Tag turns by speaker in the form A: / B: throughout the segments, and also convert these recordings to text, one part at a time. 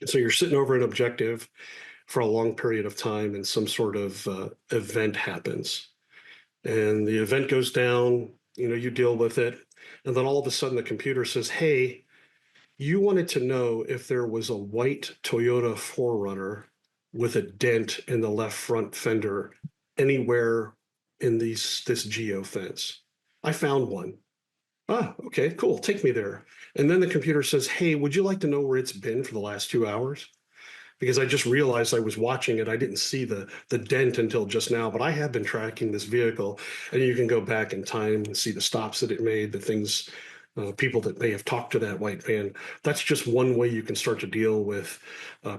A: So you're sitting over an objective for a long period of time, and some sort of event happens. And the event goes down, you deal with it. And then all of a sudden the computer says, hey, you wanted to know if there was a white Toyota 4Runner with a dent in the left front fender anywhere in this geo fence. I found one. Ah, okay, cool. Take me there. And then the computer says, hey, would you like to know where it's been for the last 2 hours? Because I just realized I was watching it. I didn't see the dent until just now, but I have been tracking this vehicle, and you can go back in time and see the stops that it made, the things, people that may have talked to that white van. That's just one way you can start to deal with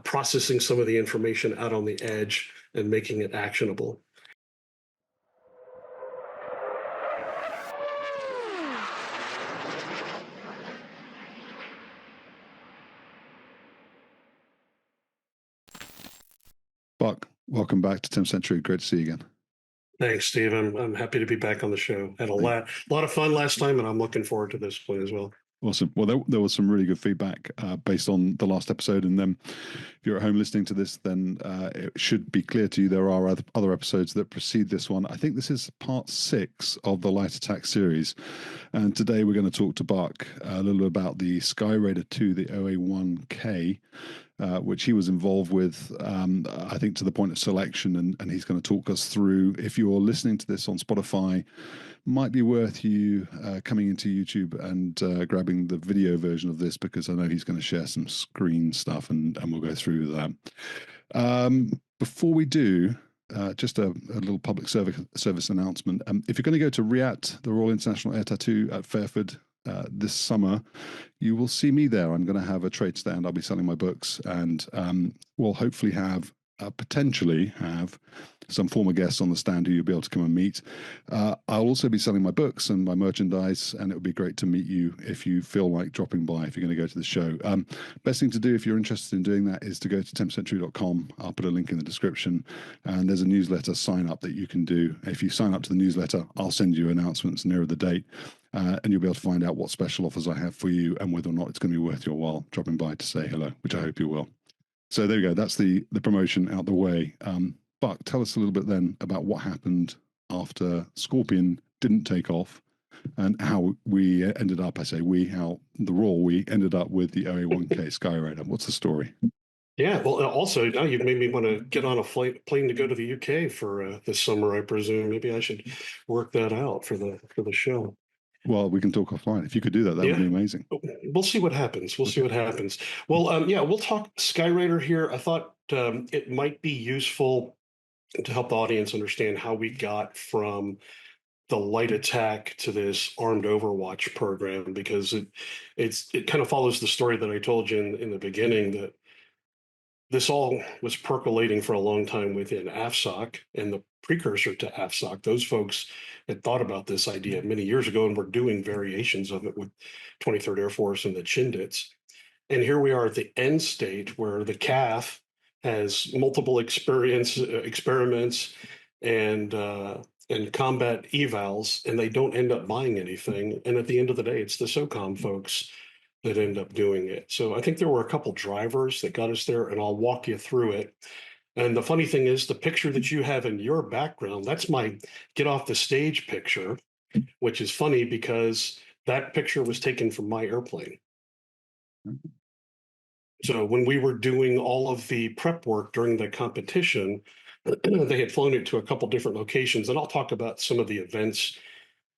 A: processing some of the information out on the edge and making it actionable.
B: Buck, welcome back to 10th Century. Great to see you again.
A: Thanks, Steve. I'm happy to be back on the show. Had a lot of fun last time, and I'm looking forward to this one as well.
B: Awesome. Well, there was some really good feedback based on the last episode. And then if you're at home listening to this, then it should be clear to you there are other episodes that precede this one. I think this is part 6 of the Light Attack series. And today we're going to talk to Buck a little bit about the Skyraider II, the OA-1K, which he was involved with, I think, to the point of selection. And he's going to talk us through, if you're listening to this on Spotify, might be worth you coming into YouTube and grabbing the video version of this, because I know he's going to share some screen stuff and we'll go through that. Before we do, just a little public service announcement. If you're going to go to RIAT, the Royal International Air Tattoo at Fairford, this summer, you will see me there. I'm going to have a trade stand. I'll be selling my books, and we'll hopefully potentially have some former guests on the stand who you'll be able to come and meet. I'll also be selling my books and my merchandise, and it would be great to meet you if you feel like dropping by, if you're going to go to the show. Best thing to do if you're interested in doing that is to go to 10thcentury.com. I'll put a link in the description, and there's a newsletter sign up that you can do. If you sign up to the newsletter, I'll send you announcements nearer the date, and you'll be able to find out what special offers I have for you and whether or not it's going to be worth your while dropping by to say hello, which I hope you will. So there you go. That's the promotion out the way. Buck, tell us a little bit then about what happened after Scorpion didn't take off and how we ended up, how the Royal we ended up with the OA-1K Skyraider. What's the story?
A: Yeah, well, also now you've made me want to get on a plane to go to the UK for this summer, I presume. Maybe I should work that out for the show.
B: Well, we can talk offline. If you could do that, that would be amazing.
A: We'll see what happens. We'll see what happens. Well, yeah, we'll talk Skyraider here. I thought it might be useful to help the audience understand how we got from the light attack to this armed Overwatch program, because it kind of follows the story that I told you in the beginning, that this all was percolating for a long time within AFSOC and the precursor to AFSOC. Those folks had thought about this idea many years ago and were doing variations of it with 23rd Air Force and the Chindits. And here we are at the end state where the CAF has multiple experiments and combat evals, and they don't end up buying anything. And at the end of the day, it's the SOCOM folks that end up doing it. So I think there were a couple drivers that got us there, and I'll walk you through it. And the funny thing is, the picture that you have in your background, that's my get off the stage picture, which is funny because that picture was taken from my airplane. So when we were doing all of the prep work during the competition, they had flown it to a couple different locations. And I'll talk about some of the events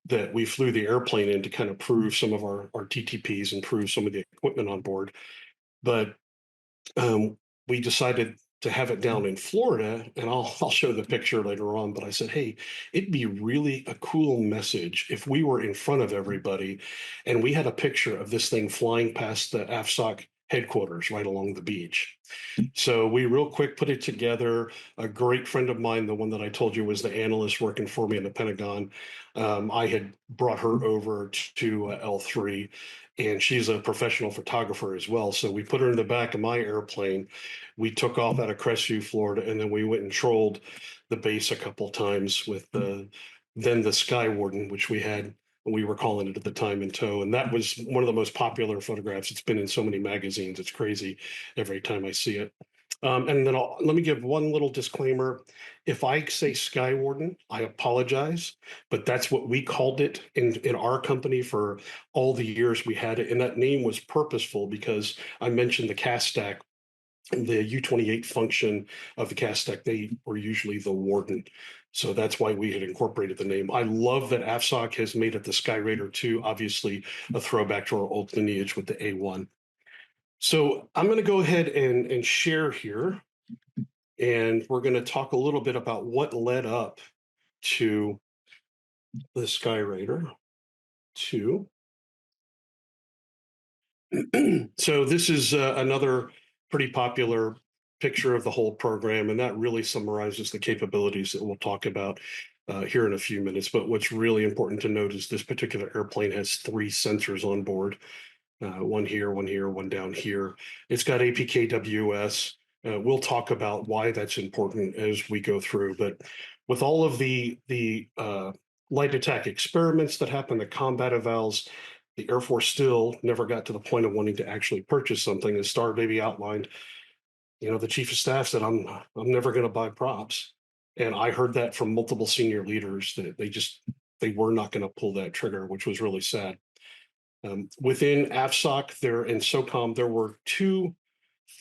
A: that we flew the airplane in to kind of prove some of our TTPs and prove some of the equipment on board. But we decided to have it down in Florida, and I'll show the picture later on. But I said, hey, it'd be really a cool message if we were in front of everybody and we had a picture of this thing flying past the AFSOC headquarters right along the beach. So we real quick put it together. A great friend of mine, the one that I told you was the analyst working for me in the Pentagon, I had brought her over to L3, and she's a professional photographer as well. So we put her in the back of my airplane. We took off out of Crestview, Florida, and then we went and trolled the base a couple times with then the Skywarden, which we had We were calling it at the time in tow. And that was one of the most popular photographs. It's been in so many magazines. It's crazy every time I see it. And then let me give one little disclaimer. If I say Skywarden, I apologize, but that's what we called it in our company for all the years we had it. And that name was purposeful because I mentioned the cast stack, the U-28 function of the cast stack. They were usually the Warden. So that's why we had incorporated the name. I love that AFSOC has made it the Skyraider II, obviously a throwback to our old lineage with the A1. So I'm going to go ahead and share here, and we're going to talk a little bit about what led up to the Skyraider II. So this is another pretty popular picture of the whole program, and that really summarizes the capabilities that we'll talk about here in a few minutes. But what's really important to note is this particular airplane has 3 sensors on board. One here, one down here. It's got APKWS. We'll talk about why that's important as we go through. But with all of the light attack experiments that happened, the combat evals, the Air Force still never got to the point of wanting to actually purchase something. As Star Baby outlined, the chief of staff said, "I'm never going to buy props," and I heard that from multiple senior leaders that they were not going to pull that trigger, which was really sad. Within AFSOC and SOCOM, there were 2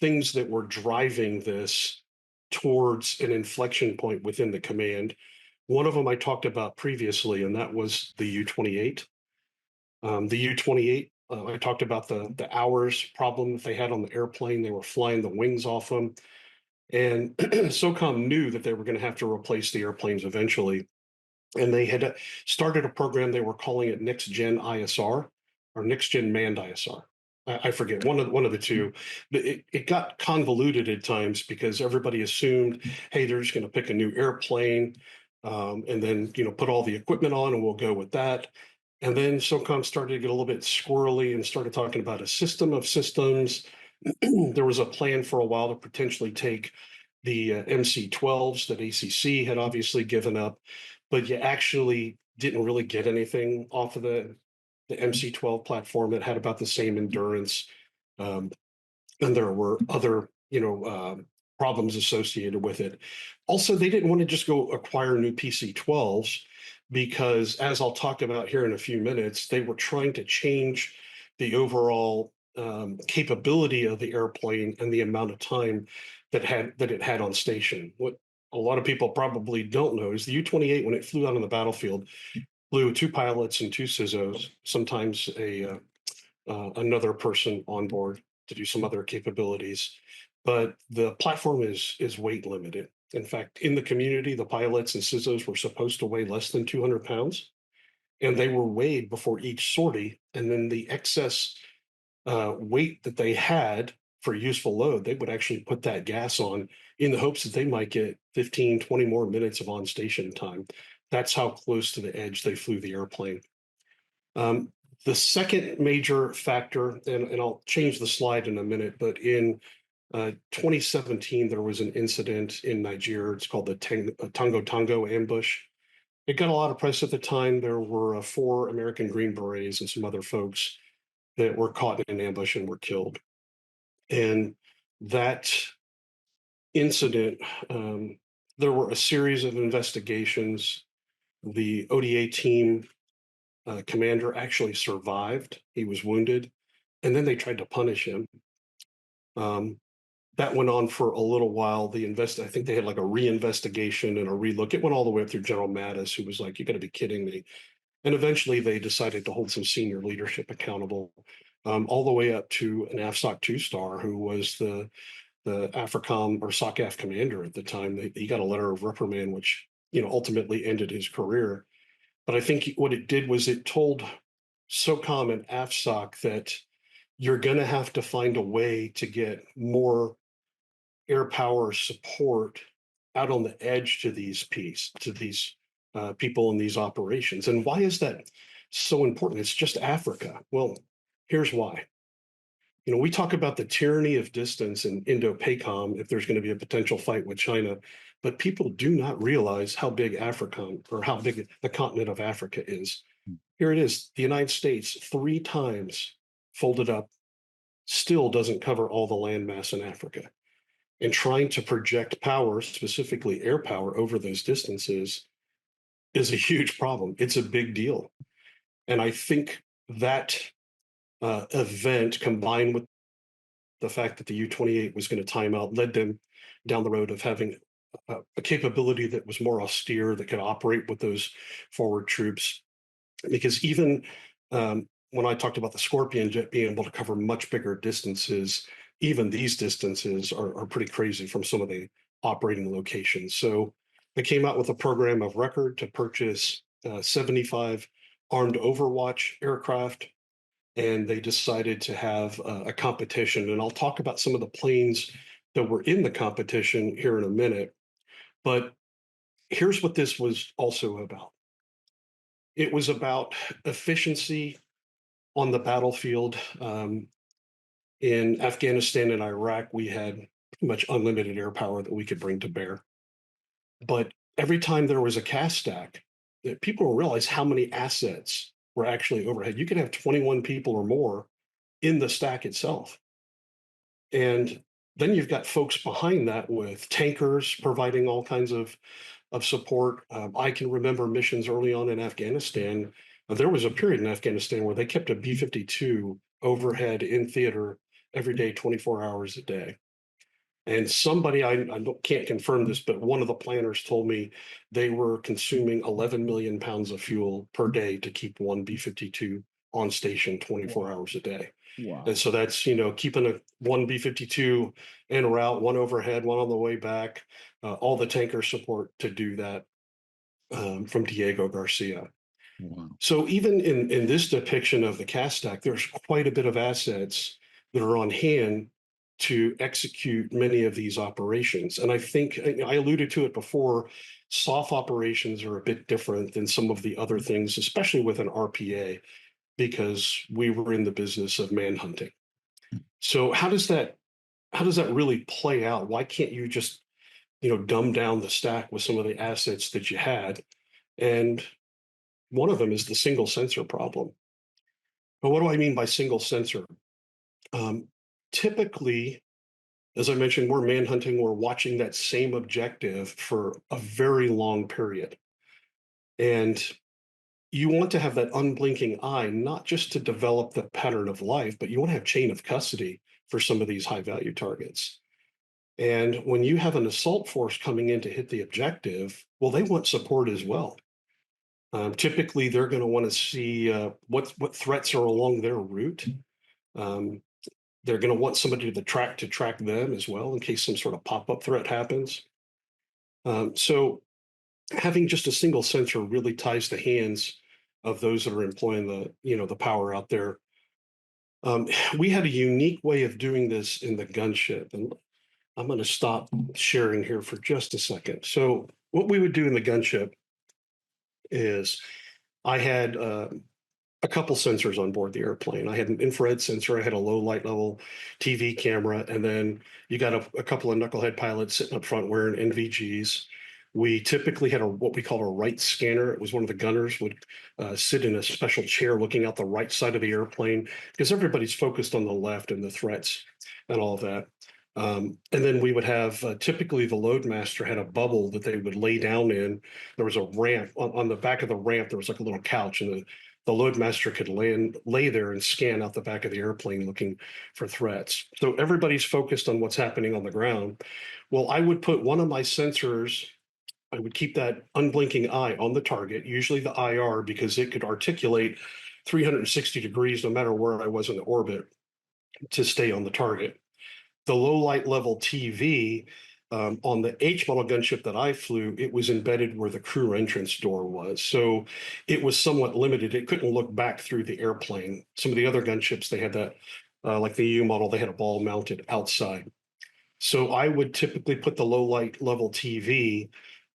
A: things that were driving this towards an inflection point within the command. One of them I talked about previously, and that was the U-28. The U-28, I talked about the hours problem that they had on the airplane. They were flying the wings off them. And SOCOM knew that they were going to have to replace the airplanes eventually. And they had started a program, they were calling it Next Gen ISR or Next Gen Manned ISR. I forget, one of the two. But it got convoluted at times because everybody assumed, hey, they're just going to pick a new airplane and then put all the equipment on and we'll go with that. And then SOCOM started to get a little bit squirrely and started talking about a system of systems. There was a plan for a while to potentially take the MC-12s that ACC had obviously given up, but you actually didn't really get anything off of the MC-12 platform. It had about the same endurance, and there were other problems associated with it. Also, they didn't want to just go acquire new PC-12s because, as I'll talk about here in a few minutes, they were trying to change the overall capability of the airplane and the amount of time that it had on station. What a lot of people probably don't know is the U-28, when it flew out on the battlefield, flew 2 pilots and 2 CISOs, sometimes another person on board to do some other capabilities. But the platform is weight limited. In fact, in the community, the pilots and CISOs were supposed to weigh less than 200 pounds, and they were weighed before each sortie. And then the excess weight that they had for useful load, they would actually put that gas on in the hopes that they might get 15, 20 more minutes of on-station time. That's how close to the edge they flew the airplane. The second major factor, and I'll change the slide in a minute, but in 2017, there was an incident in Nigeria. It's called the Tango Tango ambush. It got a lot of press at the time. There were 4 American Green Berets and some other folks that were caught in an ambush and were killed. And that incident, there were a series of investigations. The ODA team commander actually survived. He was wounded, and then they tried to punish him. That went on for a little while. I think they had like a reinvestigation and a relook. It went all the way up through General Mattis, who was like, "You got to be kidding me." And eventually they decided to hold some senior leadership accountable, all the way up to an AFSOC 2-star who was the AFRICOM or SOCAF commander at the time. He got a letter of reprimand, which ultimately ended his career. But I think what it did was it told SOCOM and AFSOC that you're going to have to find a way to get more air power support out on the edge to these people in these operations. And why is that so important? It's just Africa. Well, here's why. We talk about the tyranny of distance in Indo-PACOM if there's going to be a potential fight with China, but people do not realize how big Africa or how big the continent of Africa is. Here it is. The United States, 3 times folded up, still doesn't cover all the landmass in Africa. And trying to project power, specifically air power, over those distances is a huge problem. It's a big deal. And I think that event combined with the fact that the U-28 was going to time out led them down the road of having a capability that was more austere, that could operate with those forward troops. Because even when I talked about the Scorpion jet being able to cover much bigger distances, even these distances are pretty crazy from some of the operating locations. So they came out with a program of record to purchase 75 armed Overwatch aircraft, and they decided to have a competition. And I'll talk about some of the planes that were in the competition here in a minute. But here's what this was also about. It was about efficiency on the battlefield. In Afghanistan and Iraq, we had pretty much unlimited air power that we could bring to bear. But every time there was a cast stack, people will realize how many assets were actually overhead. You could have 21 people or more in the stack itself. And then you've got folks behind that with tankers providing all kinds of support. I can remember missions early on in Afghanistan. There was a period in Afghanistan where they kept a B-52 overhead in theater every day, 24 hours a day. And somebody, I can't confirm this, but one of the planners told me they were consuming 11 million pounds of fuel per day to keep one B-52 on station 24 hours a day.
B: Wow.
A: And so that's, keeping one B-52 en route, one overhead, one on the way back, all the tanker support to do that from Diego Garcia.
B: Wow.
A: So even in this depiction of the cast stack, there's quite a bit of assets that are on hand to execute many of these operations. And I think I alluded to it before, soft operations are a bit different than some of the other things, especially with an RPA, because we were in the business of manhunting. So how does that really play out? Why can't you just, dumb down the stack with some of the assets that you had? And one of them is the single sensor problem. But what do I mean by single sensor? Typically, as I mentioned, we're manhunting, we're watching that same objective for a very long period. And you want to have that unblinking eye, not just to develop the pattern of life, but you want to have chain of custody for some of these high value targets. And when you have an assault force coming in to hit the objective, well, they want support as well. Typically, they're going to want to see what threats are along their route. They're going to want somebody to track them as well in case some sort of pop-up threat happens. So having just a single sensor really ties the hands of those that are employing the power out there. We had a unique way of doing this in the gunship, and I'm going to stop sharing here for just a second. So what we would do in the gunship is I had a couple sensors on board the airplane. I had an infrared sensor, I had a low light level TV camera, and then you got a couple of knucklehead pilots sitting up front wearing NVGs. We typically had what we called a right scanner. It was one of the gunners would sit in a special chair looking out the right side of the airplane because everybody's focused on the left and the threats and all of that. And then we would have typically the loadmaster had a bubble that they would lay down in. There was a ramp on the back of the ramp. There was like a little couch, and the loadmaster could lay there and scan out the back of the airplane looking for threats. So everybody's focused on what's happening on the ground. Well, I would put one of my sensors. I would keep that unblinking eye on the target, usually the IR, because it could articulate 360 degrees no matter where I was in the orbit to stay on the target. The low light level TV on the H model gunship that I flew, it was embedded where the crew entrance door was. So it was somewhat limited. It couldn't look back through the airplane. Some of the other gunships, they had that, like the U model, they had a ball mounted outside. So I would typically put the low light level TV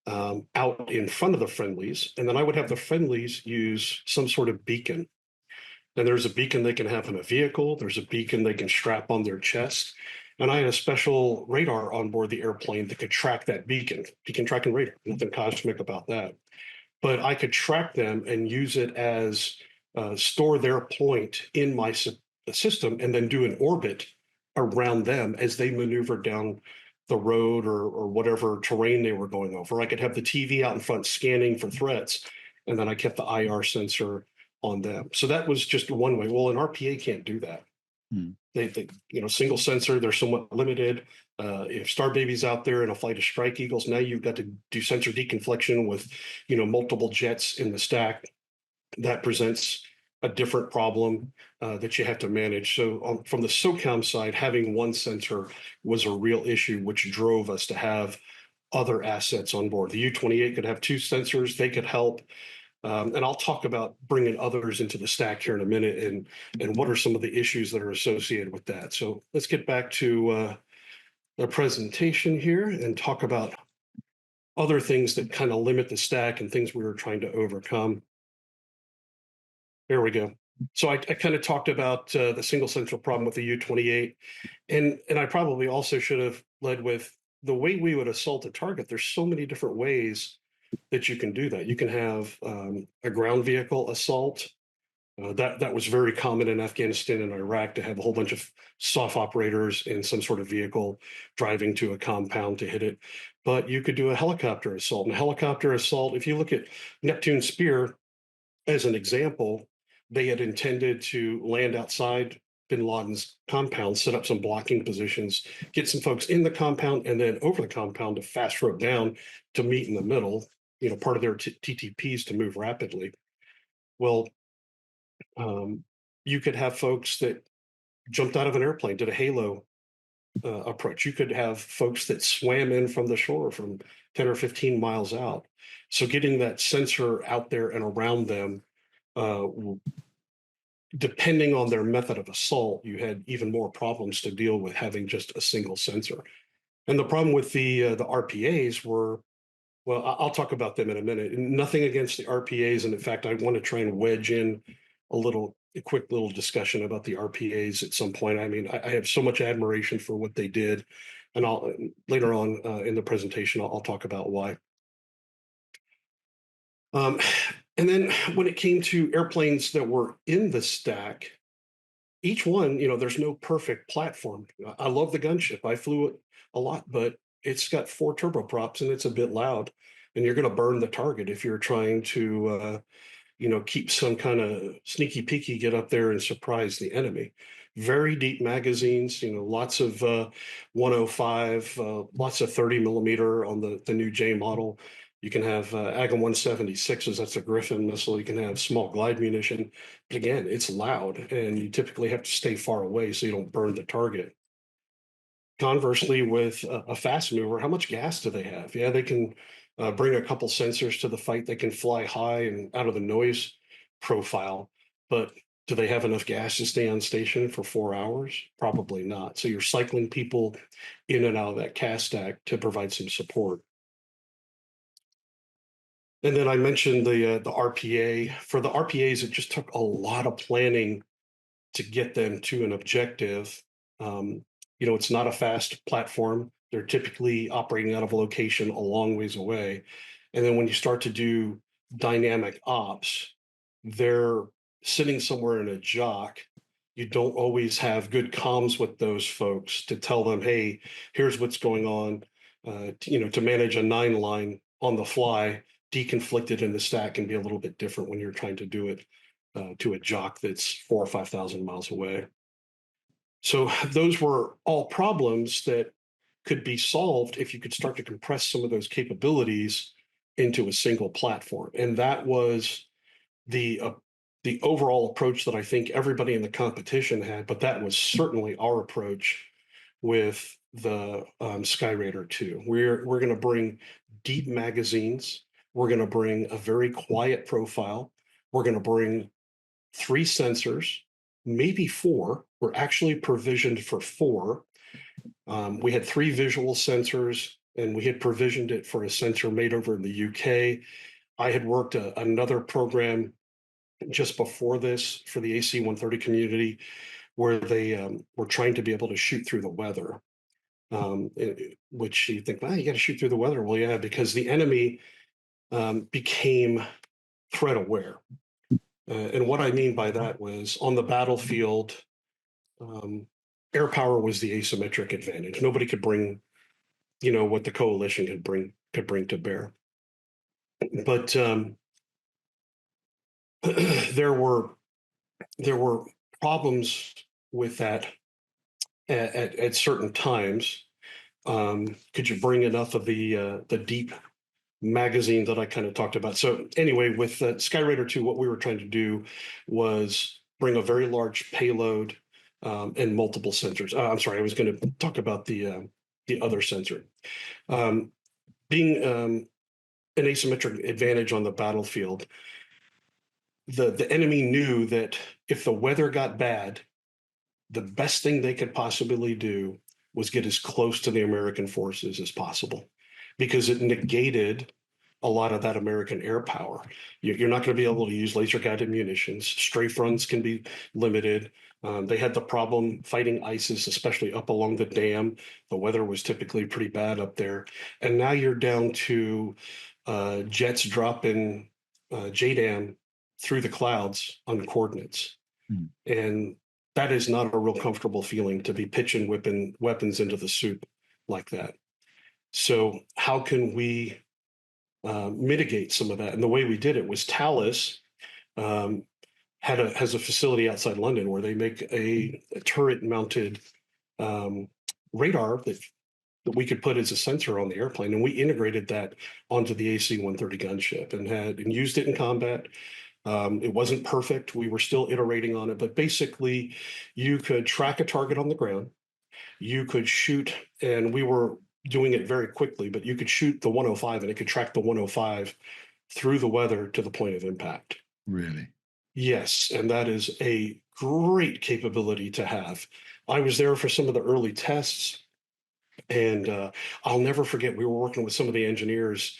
A: out in front of the friendlies, and then I would have the friendlies use some sort of beacon. And there's a beacon they can have in a vehicle. There's a beacon they can strap on their chest. And I had a special radar on board the airplane that could track that beacon tracking radar. Nothing cosmic about that. But I could track them and use it as store their point in my system and then do an orbit around them as they maneuver down the road or whatever terrain they were going over. I could have the TV out in front scanning for threats, and then I kept the IR sensor on them. So that was just one way. Well, an RPA can't do that. They single sensor, they're somewhat limited. If Star Baby's out there in a flight of Strike Eagles, now you've got to do sensor deconfliction with, multiple jets in the stack. That presents a different problem that you have to manage. So from the SOCOM side, having one sensor was a real issue, which drove us to have other assets on board. The U-28 could have two sensors. They could help. And I'll talk about bringing others into the stack here in a minute and what are some of the issues that are associated with that. So let's get back to the presentation here and talk about other things that kind of limit the stack and things we were trying to overcome. There we go. So I kind of talked about the single central problem with the U-28, and I probably also should have led with the way we would assault a target. There's so many different ways that you can do that. You can have a ground vehicle assault. That was very common in Afghanistan and Iraq, to have a whole bunch of SOF operators in some sort of vehicle driving to a compound to hit it. But you could do a helicopter assault. And a helicopter assault, if you look at Neptune Spear as an example, they had intended to land outside bin Laden's compound, set up some blocking positions, get some folks in the compound, and then over the compound to fast rope down to meet in the middle, part of their TTPs to move rapidly. Well, you could have folks that jumped out of an airplane, did a halo approach. You could have folks that swam in from the shore from 10 or 15 miles out. So getting that sensor out there and around them, depending on their method of assault, you had even more problems to deal with having just a single sensor. And the problem with the RPAs were, well, I'll talk about them in a minute. Nothing against the RPAs, and in fact, I want to try and wedge in a quick little discussion about the RPAs at some point. I mean, I have so much admiration for what they did, and I'll later on in the presentation I'll talk about why. And then when it came to airplanes that were in the stack, each one, there's no perfect platform. I love the Gunship. I flew it a lot, but it's got 4 turboprops and it's a bit loud, and you're going to burn the target if you're trying to, keep some kind of sneaky peeky, get up there and surprise the enemy. Very deep magazines, lots of 105, lots of 30 millimeter on the new J model. You can have AGM 176s, that's a Griffin missile. You can have small glide munition. But again, it's loud, and you typically have to stay far away so you don't burn the target. Conversely, with a fast mover, how much gas do they have? Yeah, they can bring a couple sensors to the fight. They can fly high and out of the noise profile, but do they have enough gas to stay on station for 4 hours? Probably not. So you're cycling people in and out of that cast stack to provide some support. And then I mentioned the RPA. For the RPAs, it just took a lot of planning to get them to an objective. It's not a fast platform. They're typically operating out of a location a long ways away. And then when you start to do dynamic ops, they're sitting somewhere in a jock. You don't always have good comms with those folks to tell them, hey, here's what's going on. To manage a 9-line on the fly, deconflicted in the stack can be a little bit different when you're trying to do it to a jock that's 4,000 or 5,000 miles away. So those were all problems that could be solved if you could start to compress some of those capabilities into a single platform. And that was the overall approach that I think everybody in the competition had, but that was certainly our approach with the Skyraider II. We're going to bring deep magazines. We're going to bring a very quiet profile. We're going to bring 3 sensors, maybe 4. We're actually provisioned for 4. We had 3 visual sensors, and we had provisioned it for a sensor made over in the UK. I had worked another program just before this for the AC-130 community, where they were trying to be able to shoot through the weather, which you think, well, you got to shoot through the weather. Well, yeah, because the enemy became threat aware. And what I mean by that was on the battlefield, um, air power was the asymmetric advantage. Nobody could bring, what the coalition could bring to bear. But there were there were problems with that at certain times. Could you bring enough of the deep magazine that I kind of talked about? So anyway, with Skyraider II, what we were trying to do was bring a very large payload and multiple sensors. I'm sorry, I was going to talk about the other sensor. Being an asymmetric advantage on the battlefield, the enemy knew that if the weather got bad, the best thing they could possibly do was get as close to the American forces as possible because it negated a lot of that American air power. You're not going to be able to use laser guided munitions. Strafe runs can be limited. They had the problem fighting ISIS, especially up along the dam. The weather was typically pretty bad up there. And now you're down to jets dropping JDAM through the clouds on coordinates.
B: Mm.
A: And that is not a real comfortable feeling to be pitching weapons into the soup like that. So how can we mitigate some of that? And the way we did it was Thales um, has a facility outside London where they make a turret-mounted radar that we could put as a sensor on the airplane, and we integrated that onto the AC-130 gunship and used it in combat. It wasn't perfect. We were still iterating on it, but basically, you could track a target on the ground. You could shoot, and we were doing it very quickly, but you could shoot the 105 and it could track the 105 through the weather to the point of impact.
B: Really?
A: Yes, and that is a great capability to have. I was there for some of the early tests, and I'll never forget, we were working with some of the engineers,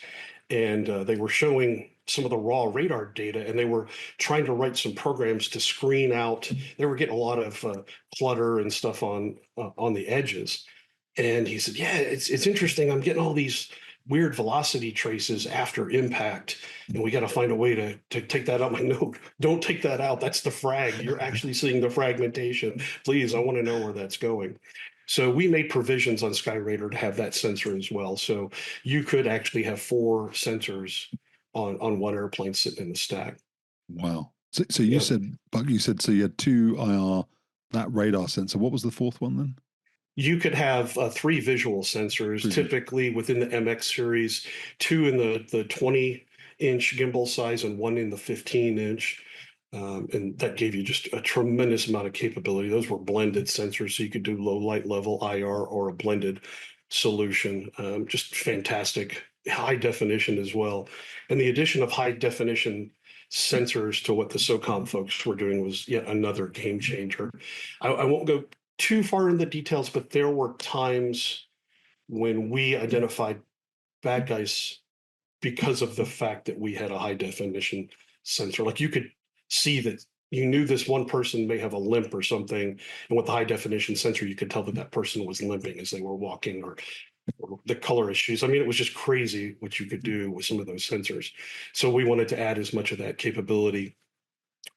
A: and they were showing some of the raw radar data, and they were trying to write some programs to screen out. They were getting a lot of clutter and stuff on the edges. And he said, "Yeah, it's interesting. I'm getting all these weird velocity traces after impact, and we got to find a way to take that out." My note, don't take that out. That's the frag. You're actually seeing the fragmentation. Please, I want to know where that's going. So we made provisions on Skyraider to have that sensor as well. So you could actually have 4 sensors on one airplane sitting in the stack.
B: Wow. So you
A: Yeah.
B: said, Buck, you said, so you had two IR, that radar sensor. What was the fourth one then?
A: You could have 3 visual sensors,
B: Three visual.
A: typically within the MX series, 2 in the 20-inch gimbal size and 1 in the 15-inch. And that gave you just a tremendous amount of capability. Those were blended sensors, so you could do low light level IR or a blended solution. Just fantastic, high definition as well. And the addition of high definition sensors to what the SOCOM folks were doing was yet another game changer. I won't go too far in the details, but there were times when we identified bad guys because of the fact that we had a high definition sensor. Like you could see that you knew this one person may have a limp or something, and with the high definition sensor, you could tell that that person was limping as they were walking, or the color issues. I mean, it was just crazy what you could do with some of those sensors. So we wanted to add as much of that capability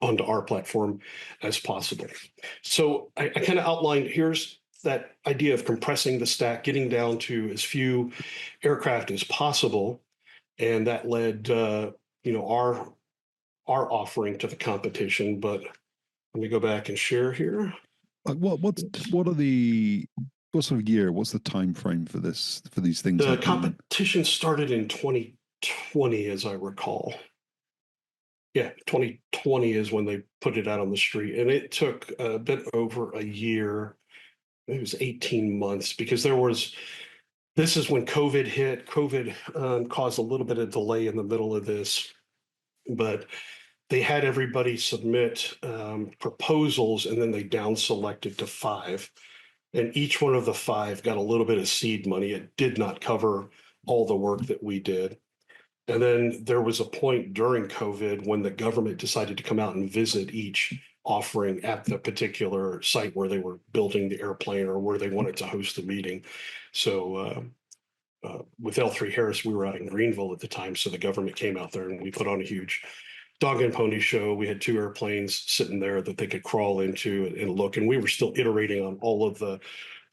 A: onto our platform as possible. So I kind of outlined, here's that idea of compressing the stack, getting down to as few aircraft as possible, and that led our offering to the competition. But let me go back and share here.
B: Like what are the what sort of year? What's the time frame for this for these things
A: The
B: happening?
A: competition started in 2020, as I recall. Yeah, 2020 is when they put it out on the street, and it took a bit over a year. It was 18 months because this is when COVID hit. COVID caused a little bit of delay in the middle of this, but they had everybody submit proposals, and then they down selected to 5. And each one of the 5 got a little bit of seed money. It did not cover all the work that we did. And then there was a point during COVID when the government decided to come out and visit each offering at the particular site where they were building the airplane or where they wanted to host the meeting. So with L3 Harris, we were out in Greenville at the time. So the government came out there and we put on a huge dog and pony show. We had 2 airplanes sitting there that they could crawl into and look. And we were still iterating on all of the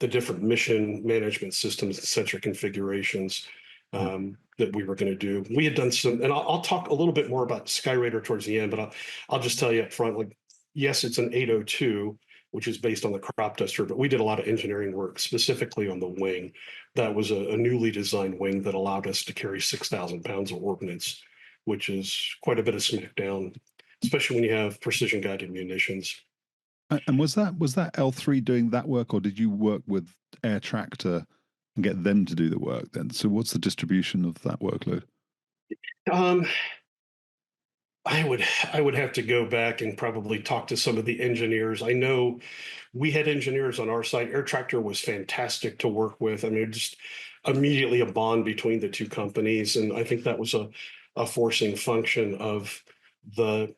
A: different mission management systems and sensor configurations that we were going to do. We had done some, and I'll talk a little bit more about Skyraider towards the end, but I'll just tell you up front, like, yes, it's an 802, which is based on the crop duster, but we did a lot of engineering work specifically on the wing. That was a newly designed wing that allowed us to carry 6,000 pounds of ordnance, which is quite a bit of smackdown, especially when you have precision guided munitions.
B: And was that L3 doing that work, or did you work with Air Tractor and get them to do the work then? So what's the distribution of that workload?
A: Um, I would have to go back and probably talk to some of the engineers. I know we had engineers on our side. Air Tractor was fantastic to work with. I mean, just immediately a bond between the two companies, and I think that was a forcing function of the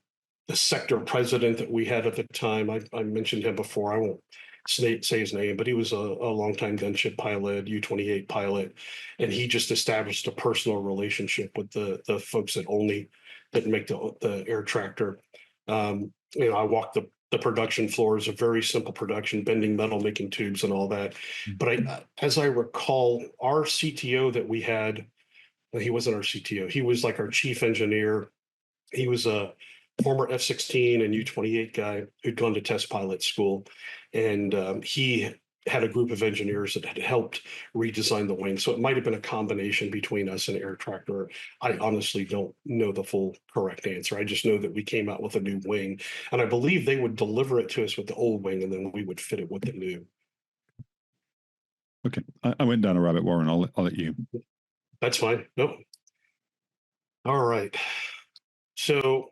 A: sector president that we had at the time. I mentioned him before. I won't say his name, but he was a longtime gunship pilot, U-28 pilot, and he just established a personal relationship with the folks that only that make the air tractor. I walked the production floors, a very simple production, bending metal, making tubes, and all that. But as I recall, our CTO that we had, well, he wasn't our CTO. He was like our chief engineer. He was a former F-16 and U-28 guy who'd gone to test pilot school, and he had a group of engineers that had helped redesign the wing. So it might have been a combination between us and Air Tractor. I honestly don't know the full correct answer. I just know that we came out with a new wing, and I believe they would deliver it to us with the old wing, and then we would fit it with the new.
B: Okay, I went down a rabbit, Warren. I'll let you.
A: That's fine. Nope. All right. So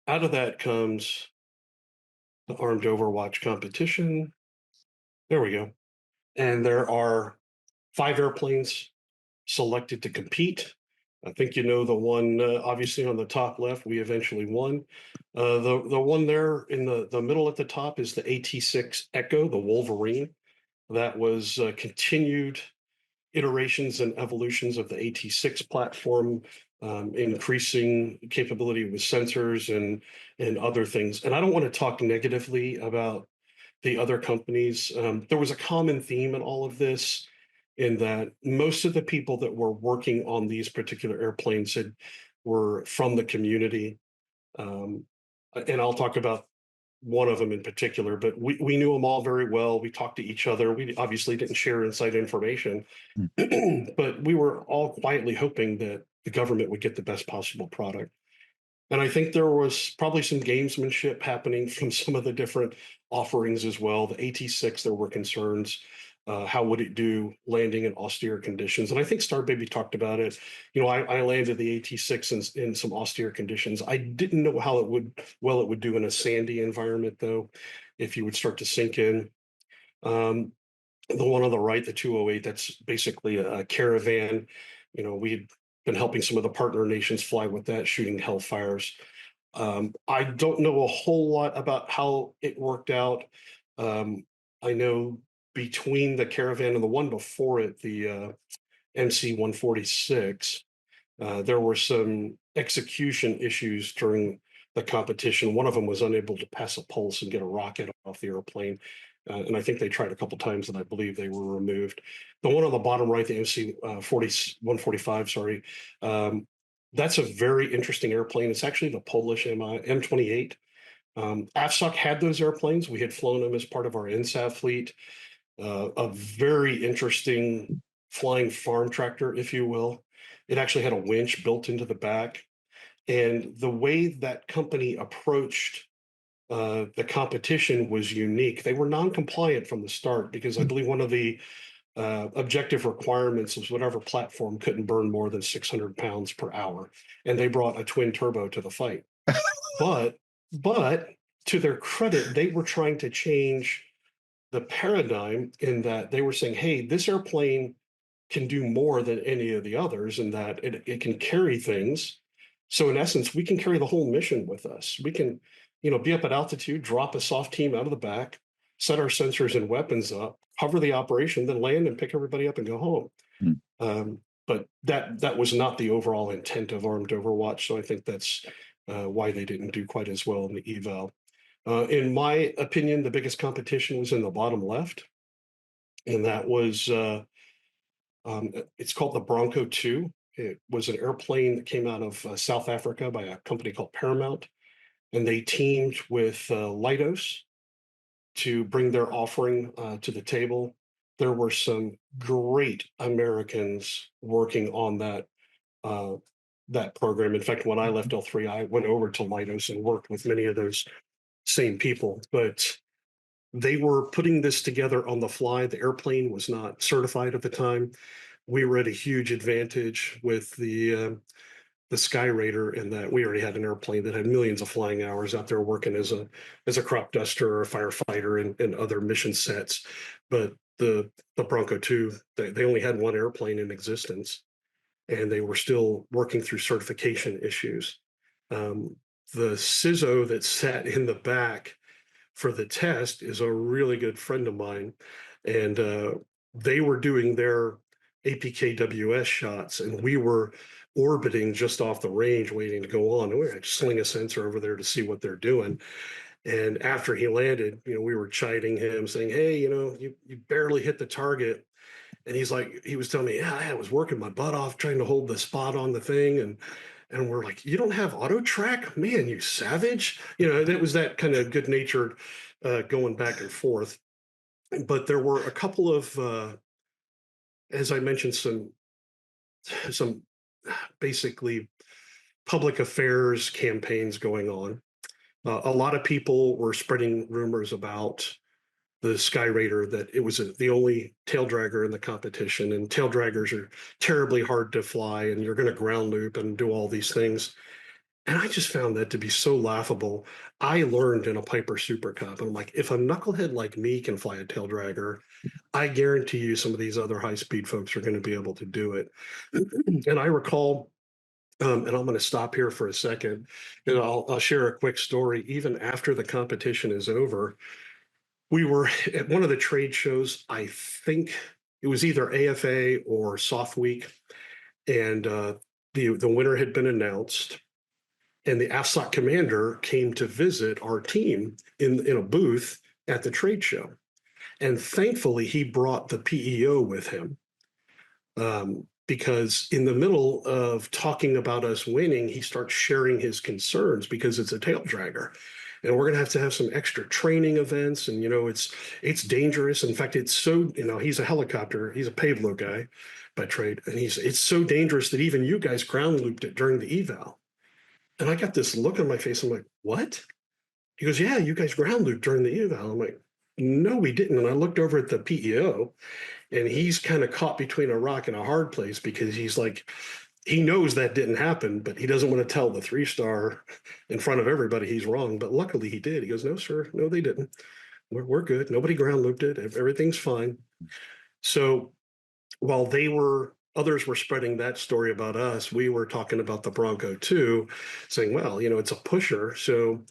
A: out of that comes the armed Overwatch competition. There we go. And there are 5 airplanes selected to compete. I think you know the one, obviously on the top left, we eventually won. The one there in the middle at the top is the AT6 Echo, the Wolverine. That was continued iterations and evolutions of the AT6 platform, increasing capability with sensors and other things. And I don't want to talk negatively about the other companies. There was a common theme in all of this, in that most of the people that were working on these particular airplanes were from the community. And I'll talk about one of them in particular, but we knew them all very well. We talked to each other. We obviously didn't share inside information, but we were all quietly hoping that the government would get the best possible product. And I think there was probably some gamesmanship happening from some of the different offerings as well. The AT6, there were concerns. How would it do landing in austere conditions? And I think Star Baby talked about it. I landed the AT6 in some austere conditions. I didn't know how it would do in a sandy environment, though, if you would start to sink in. The one on the right, the 208, that's basically a caravan. We had been helping some of the partner nations fly with that, shooting Hellfires. I don't know a whole lot about how it worked out. I know between the caravan and the one before it, the MC-146, there were some execution issues during the competition. One of them was unable to pass a pulse and get a rocket off the airplane. And I think they tried a couple times, and I believe they were removed. The one on the bottom right, the MC-145, sorry, that's a very interesting airplane. It's actually the Polish M28. AFSOC had those airplanes. We had flown them as part of our NSAV fleet. A very interesting flying farm tractor, if you will. It actually had a winch built into the back. And the way that company approached the competition was unique. They were non-compliant from the start, because I believe one of the objective requirements was whatever platform couldn't burn more than 600 pounds per hour. And they brought a twin turbo to the fight. But to their credit, they were trying to change the paradigm, in that they were saying, hey, this airplane can do more than any of the others, in that it can carry things. So in essence, we can carry the whole mission with us. We can, be up at altitude, drop a soft team out of the back, set our sensors and weapons up, cover the operation, then land and pick everybody up and go home. but that was not the overall intent of Armed Overwatch. So I think that's why they didn't do quite as well in the eval. In my opinion, the biggest competition was in the bottom left, and that was it's called the Bronco II. It was an airplane that came out of South Africa by a company called Paramount, and they teamed with Leidos to bring their offering to the table. There were some great Americans working on that program. In fact, when I left L3, I went over to Leidos and worked with many of those same people. But they were putting this together on the fly. The airplane was not certified at the time. We were at a huge advantage with the Skyraider in that we already had an airplane that had millions of flying hours out there working as a crop duster or a firefighter and other mission sets. But the Bronco II, they only had one airplane in existence, and they were still working through certification issues. The CISO that sat in the back for the test is a really good friend of mine, and they were doing their APKWS shots, and we were orbiting just off the range waiting to go on. And we were sling a sensor over there to see what they're doing. And after he landed, we were chiding him, saying, "Hey, you barely hit the target." And he's like, he was telling me, "Yeah, I was working my butt off trying to hold the spot on the thing." And we're like, "You don't have auto track? Man, you savage." That was that kind of good natured going back and forth. But there were a couple of, as I mentioned, some basically public affairs campaigns going on. A lot of people were spreading rumors about the Skyraider, that it was the only tail dragger in the competition, and tail draggers are terribly hard to fly, and you're going to ground loop and do all these things. And I just found that to be so laughable. I learned in a Piper Super Cup, and I'm like, if a knucklehead like me can fly a tail dragger, I guarantee you some of these other high-speed folks are going to be able to do it. And I recall, and I'm going to stop here for a second, and I'll share a quick story. Even after the competition is over, we were at one of the trade shows. I think it was either AFA or Soft Week, and the winner had been announced. And the AFSOC commander came to visit our team in a booth at the trade show. And thankfully, he brought the PEO with him, because in the middle of talking about us winning, he starts sharing his concerns because it's a tail dragger. And we're going to have some extra training events. And, it's dangerous. In fact, it's so, he's a helicopter. He's a Pablo guy by trade. And it's so dangerous that even you guys ground looped it during the eval. And I got this look on my face. I'm like, what? He goes, yeah, you guys ground looped during the eval. I'm like, no, we didn't. And I looked over at the PEO, and he's kind of caught between a rock and a hard place, because he's like, he knows that didn't happen, but he doesn't want to tell the 3-star in front of everybody he's wrong. But luckily he did. He goes, no, sir, no, they didn't. We're good. Nobody ground looped it. Everything's fine. So while others were spreading that story about us, we were talking about the Bronco II, saying, well, it's a pusher. So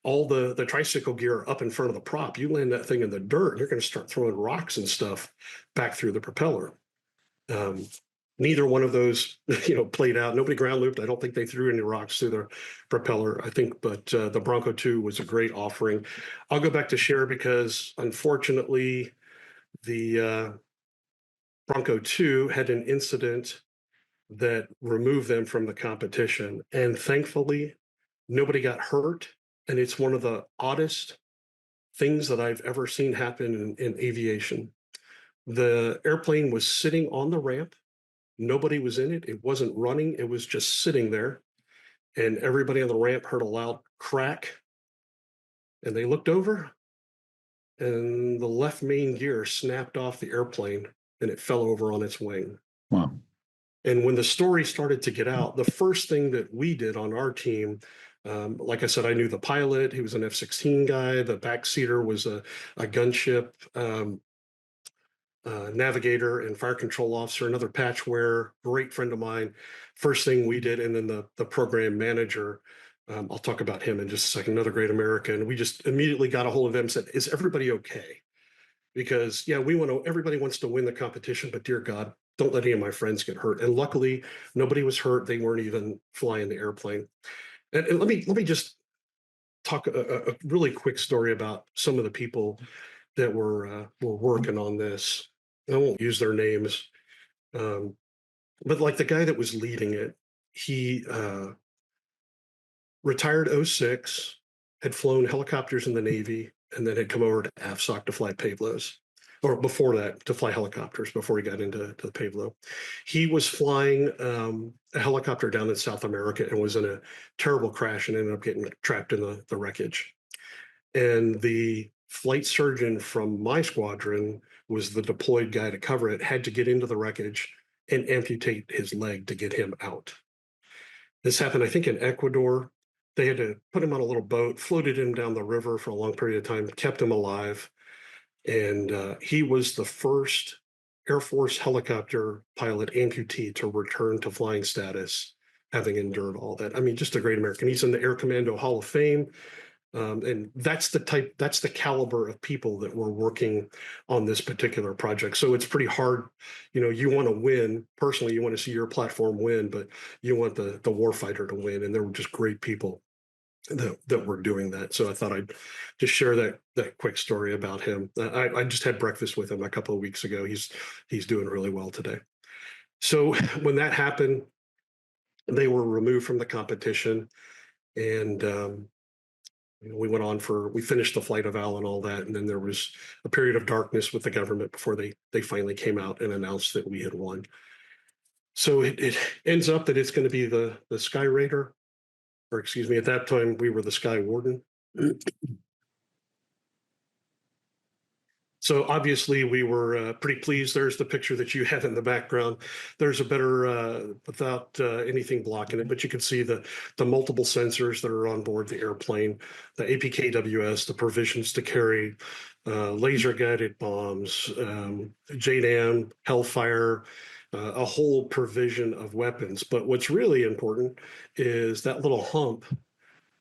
A: all the tricycle gear up in front of the prop, you land that thing in the dirt, you're going to start throwing rocks and stuff back through the propeller. Neither one of those, played out. Nobody ground looped. I don't think they threw any rocks through the propeller, I think, but the Bronco II was a great offering. I'll go back to share because, unfortunately, the Bronco II had an incident that removed them from the competition. And thankfully, nobody got hurt. And it's one of the oddest things that I've ever seen happen in aviation. The airplane was sitting on the ramp. Nobody was in it. It wasn't running. It was just sitting there. And everybody on the ramp heard a loud crack. And they looked over, and the left main gear snapped off the airplane, and it fell over on its wing.
B: Wow.
A: And when the story started to get out, the first thing that we did on our team, like I said, I knew the pilot. He was an F-16 guy. The backseater was a gunship navigator and fire control officer, another patch wearer, great friend of mine. First thing we did, and then the program manager, I'll talk about him in just a second, another great American. We just immediately got a hold of him and said, is everybody okay? Because, yeah, everybody wants to win the competition, but dear God, don't let any of my friends get hurt. And luckily, nobody was hurt. They weren't even flying the airplane. And let me just talk a really quick story about some of the people that were working on this. I won't use their names, but like the guy that was leading it, he retired '06, had flown helicopters in the Navy, and then had come over to AFSOC to fly Pavlos, or before that, to fly helicopters before he got into the Pavlo. He was flying a helicopter down in South America and was in a terrible crash and ended up getting trapped in the wreckage. And the flight surgeon from my squadron was the deployed guy to cover it, had to get into the wreckage and amputate his leg to get him out. This happened, I think, in Ecuador. They had to put him on a little boat, floated him down the river for a long period of time, kept him alive. And he was the first Air Force helicopter pilot amputee to return to flying status, having endured all that. I mean, just a great American. He's in the Air Commando Hall of Fame. And that's the caliber of people that were working on this particular project. So it's pretty hard. You want to win personally. You want to see your platform win, but you want the warfighter to win. And there were just great people that were doing that. So I thought I'd just share that quick story about him. I just had breakfast with him a couple of weeks ago. He's doing really well today. So when that happened, they were removed from the competition, and we finished the flight eval and all that, and then there was a period of darkness with the government before they finally came out and announced that we had won. So it ends up that it's going to be the Skyraider, or excuse me, at that time we were the Skywarden. So obviously we were pretty pleased. There's the picture that you have in the background. There's a better, without anything blocking it, but you can see the multiple sensors that are on board the airplane, the APKWS, the provisions to carry laser guided bombs, JDAM, Hellfire, a whole provision of weapons. But what's really important is that little hump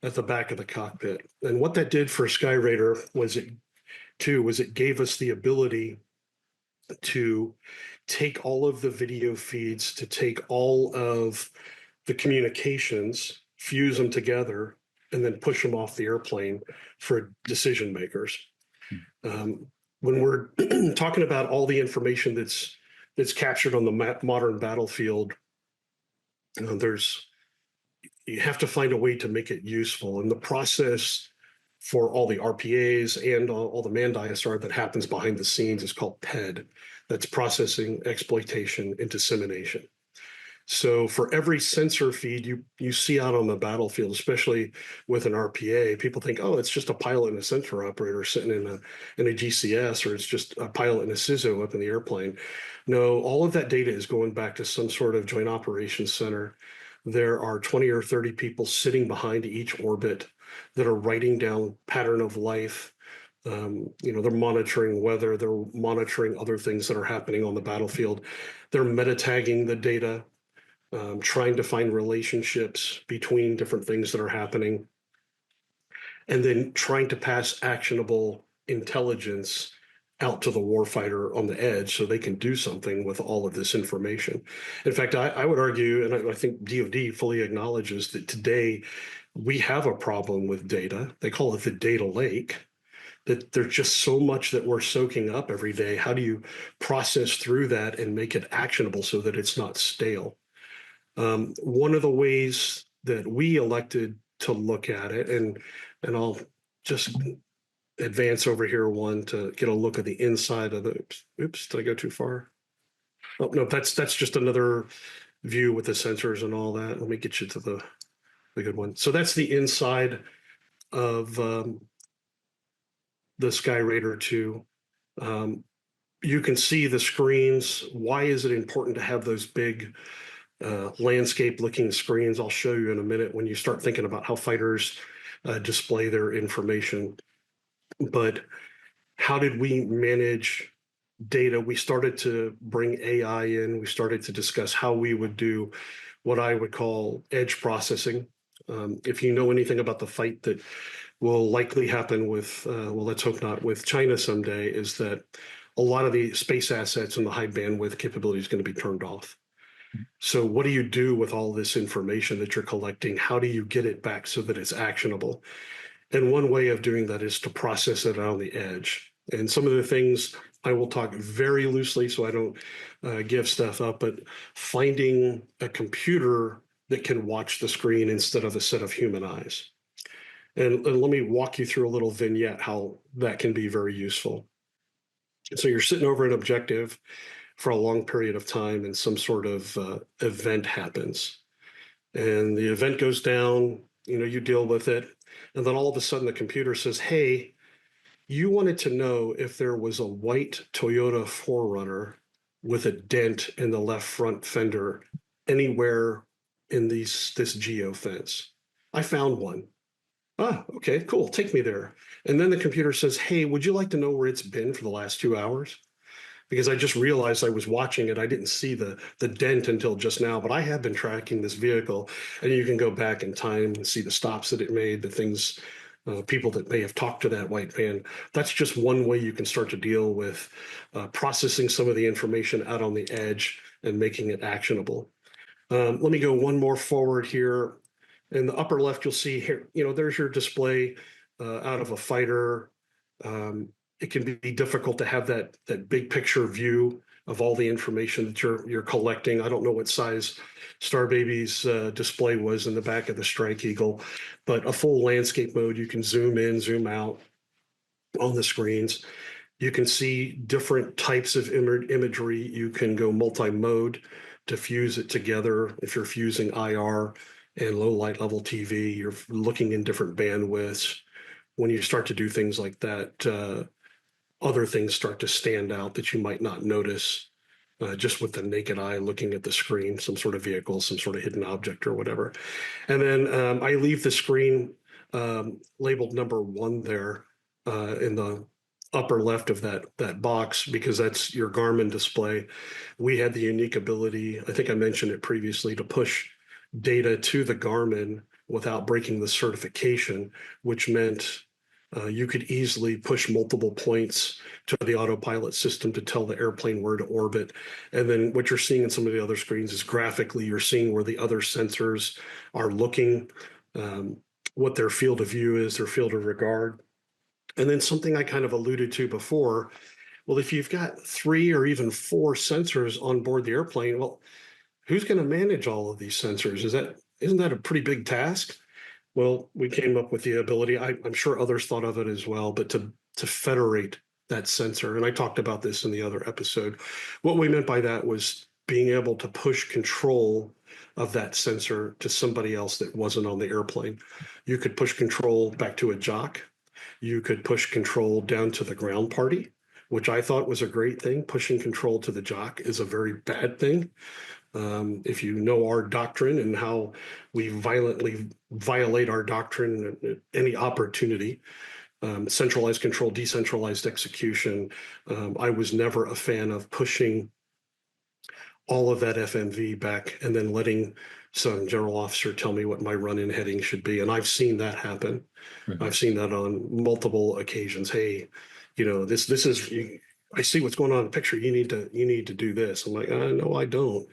A: at the back of the cockpit. And what that did for Skyraider was it gave us the ability to take all of the video feeds, to take all of the communications, fuse them together, and then push them off the airplane for decision makers. When we're talking about all the information that's captured on the modern battlefield, you have to find a way to make it useful. And the process for all the RPAs and all the manned ISR that happens behind the scenes is called PED. That's processing, exploitation, and dissemination. So for every sensor feed you see out on the battlefield, especially with an RPA, people think, oh, it's just a pilot and a sensor operator sitting in a GCS, or it's just a pilot and a CISO up in the airplane. No, all of that data is going back to some sort of joint operations center. There are 20 or 30 people sitting behind each orbit that are writing down pattern of life. They're monitoring weather, they're monitoring other things that are happening on the battlefield. They're meta tagging the data, trying to find relationships between different things that are happening, and then trying to pass actionable intelligence out to the warfighter on the edge so they can do something with all of this information. In fact, I would argue, and I think DoD fully acknowledges that today we have a problem with data. They call it the data lake, that there's just so much that we're soaking up every day. How do you process through that and make it actionable so that it's not stale? One of the ways that we elected to look at it, and I'll just advance over here one to get a look at the inside of the, oops, did I go too far? Oh, no, that's just another view with the sensors and all that. Let me get you to the good one. So that's the inside of the Skyraider II. You can see the screens. Why is it important to have those big landscape looking screens? I'll show you in a minute when you start thinking about how fighters display their information. But how did we manage data? We started to bring AI in. We started to discuss how we would do what I would call edge processing. If you know anything about the fight that will likely happen with, well, let's hope not, with China someday, is that a lot of the space assets and the high bandwidth capability is going to be turned off. So what do you do with all this information that you're collecting? How do you get it back so that it's actionable? And one way of doing that is to process it on the edge. And some of the things I will talk very loosely so I don't give stuff up, but finding a computer that can watch the screen instead of a set of human eyes. And let me walk you through a little vignette how that can be very useful. So you're sitting over an objective for a long period of time and some sort of event happens. And the event goes down, you deal with it. And then all of a sudden the computer says, hey, you wanted to know if there was a white Toyota 4Runner with a dent in the left front fender anywhere in this geofence. I found one. Ah, okay, cool. Take me there. And then the computer says, hey, would you like to know where it's been for the last 2 hours? Because I just realized I was watching it. I didn't see the dent until just now, but I have been tracking this vehicle, and you can go back in time and see the stops that it made, the things, people that may have talked to that white van. That's just one way you can start to deal with processing some of the information out on the edge and making it actionable. Let me go one more forward here. In the upper left, you'll see here, there's your display out of a fighter. It can be difficult to have that big picture view of all the information that you're collecting. I don't know what size Star Baby's display was in the back of the Strike Eagle, but a full landscape mode, you can zoom in, zoom out on the screens. You can see different types of imagery. You can go multi-mode to fuse it together. If you're fusing IR and low light level TV, you're looking in different bandwidths. When you start to do things like that, other things start to stand out that you might not notice just with the naked eye looking at the screen, some sort of vehicle, some sort of hidden object or whatever. And then I leave the screen labeled number 1 there in the upper left of that box, because that's your Garmin display. We had the unique ability, I think I mentioned it previously, to push data to the Garmin without breaking the certification, which meant you could easily push multiple points to the autopilot system to tell the airplane where to orbit. And then what you're seeing in some of the other screens is graphically, you're seeing where the other sensors are looking, what their field of view is, their field of regard. And then something I kind of alluded to before, well, if you've got 3 or even 4 sensors on board the airplane, well, who's going to manage all of these sensors? Isn't that a pretty big task? Well, we came up with the ability, I'm sure others thought of it as well, but to federate that sensor. And I talked about this in the other episode. What we meant by that was being able to push control of that sensor to somebody else that wasn't on the airplane. You could push control back to a jock. You could push control down to the ground party, which I thought was a great thing. Pushing control to the jock is a very bad thing. If you know our doctrine and how we violently violate our doctrine at any opportunity, centralized control, decentralized execution, I was never a fan of pushing all of that FMV back and then letting some general officer tell me what my run-in heading should be. And I've seen that happen.
B: Right.
A: I've seen that on multiple occasions. Hey, this is, I see what's going on in the picture. You need to do this. I'm like, no, I don't.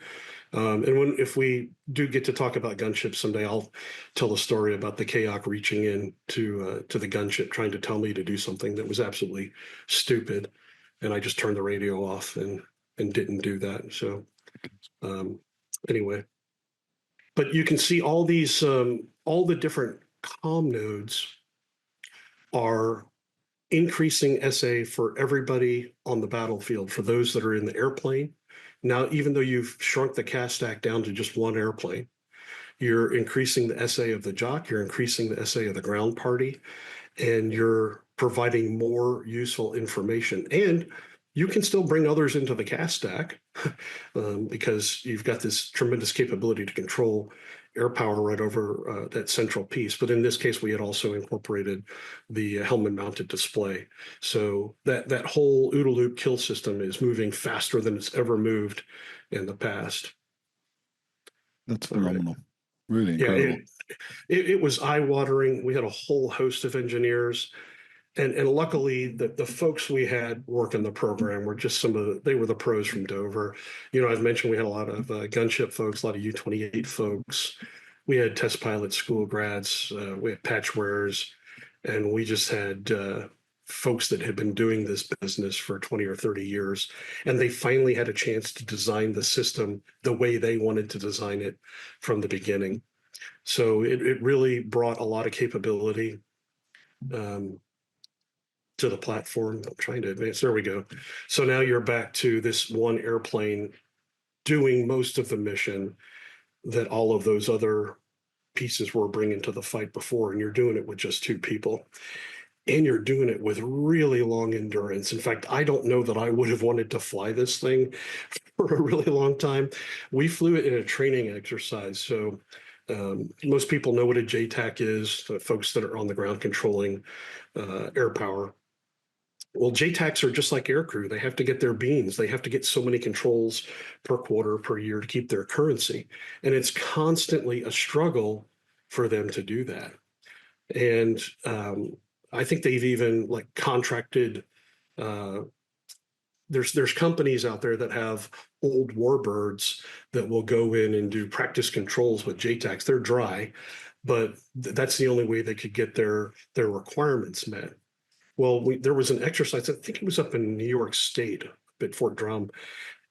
A: And if we do get to talk about Gunship someday, I'll tell a story about the KOC reaching in to the Gunship, trying to tell me to do something that was absolutely stupid, and I just turned the radio off and didn't do that. So anyway, but you can see all these all the different comm nodes are increasing SA for everybody on the battlefield, for those that are in the airplane. Now, even though you've shrunk the CAS stack down to just one airplane, you're increasing the SA of the jock, you're increasing the SA of the ground party, and you're providing more useful information. And you can still bring others into the CAS stack because you've got this tremendous capability to control air power right over that central piece. But in this case, we had also incorporated the helmet-mounted display. So that whole OODA loop kill system is moving faster than it's ever moved in the past.
B: That's phenomenal. Really incredible.
A: Yeah, it was eye-watering. We had a whole host of engineers And luckily the folks we had working the program were just they were the pros from Dover. I've mentioned we had a lot of gunship folks, a lot of U-28 folks. We had test pilot school grads, we had patch wearers, and we just had folks that had been doing this business for 20 or 30 years. And they finally had a chance to design the system the way they wanted to design it from the beginning. So it really brought a lot of capability to the platform. I'm trying to advance. There we go. So now you're back to this one airplane doing most of the mission that all of those other pieces were bringing to the fight before, and you're doing it with just two people. And you're doing it with really long endurance. In fact, I don't know that I would have wanted to fly this thing for a really long time. We flew it in a training exercise. So most people know what a JTAC is, folks that are on the ground controlling air power. Well, JTACs are just like aircrew. They have to get their beans. They have to get so many controls per quarter, per year to keep their currency. And it's constantly a struggle for them to do that. And I think they've even contracted. There's companies out there that have old warbirds that will go in and do practice controls with JTACs. They're dry, but that's the only way they could get their requirements met. Well, there was an exercise, I think it was up in New York State at Fort Drum,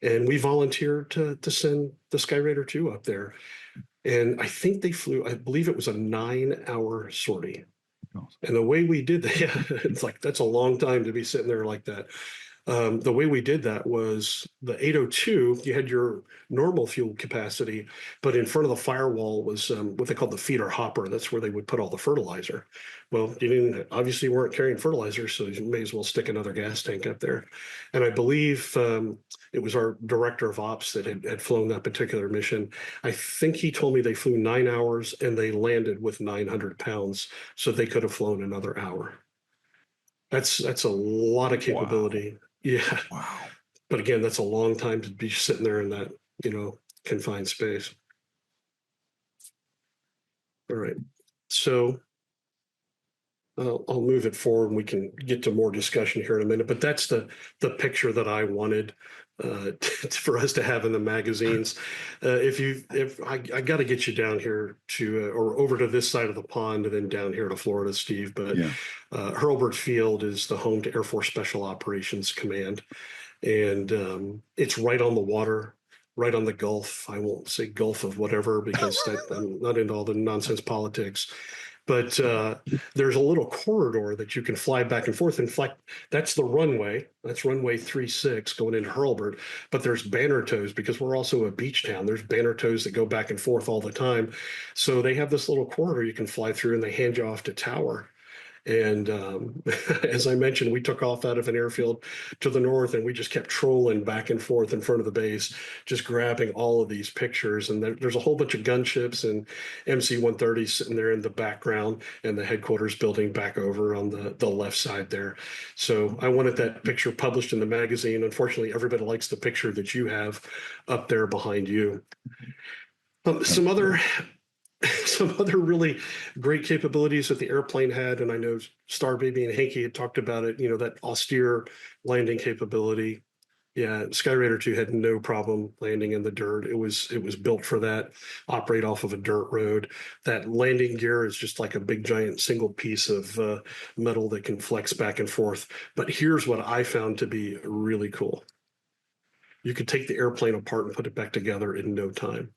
A: and we volunteered to send the Skyraider II up there. And I think they flew, I believe it was a 9-hour sortie. And the way we did that, yeah, it's that's a long time to be sitting there like that. The way we did that was the 802, you had your normal fuel capacity, but in front of the firewall was what they called the feeder hopper. That's where they would put all the fertilizer. Well, obviously weren't carrying fertilizer, so you may as well stick another gas tank up there. And I believe it was our director of ops that had flown that particular mission. I think he told me they flew 9 hours and they landed with 900 pounds, so they could have flown another hour. That's a lot of capability. Wow. Yeah.
B: Wow.
A: But again, that's a long time to be sitting there in that, confined space. All right. So I'll move it forward and we can get to more discussion here in a minute, but that's the picture that I wanted for us to have in the magazines. If I got to get you down here to or over to this side of the pond and then down here to Florida, Steve. But yeah. Hurlburt Field is the home to Air Force Special Operations Command, and it's right on the water, right on the Gulf. I won't say Gulf of whatever because I'm not into all the nonsense politics. But there's a little corridor that you can fly back and forth. In fact, that's the runway. That's runway 36 going into Hurlburt. But there's banner tows because we're also a beach town. There's banner tows that go back and forth all the time. So they have this little corridor you can fly through, and they hand you off to Tower. And as I mentioned, we took off out of an airfield to the north, and we just kept trolling back and forth in front of the base, just grabbing all of these pictures. And there's a whole bunch of gunships and MC-130s sitting there in the background, and the headquarters building back over on the left side there. So I wanted that picture published in the magazine. Unfortunately, everybody likes the picture that you have up there behind you. Some other really great capabilities that the airplane had, and I know Star Baby and Hanky had talked about it, that austere landing capability. Yeah, Skyraider II had no problem landing in the dirt. It was built for that, operate off of a dirt road. That landing gear is just like a big giant single piece of metal that can flex back and forth. But here's what I found to be really cool. You could take the airplane apart and put it back together in no time.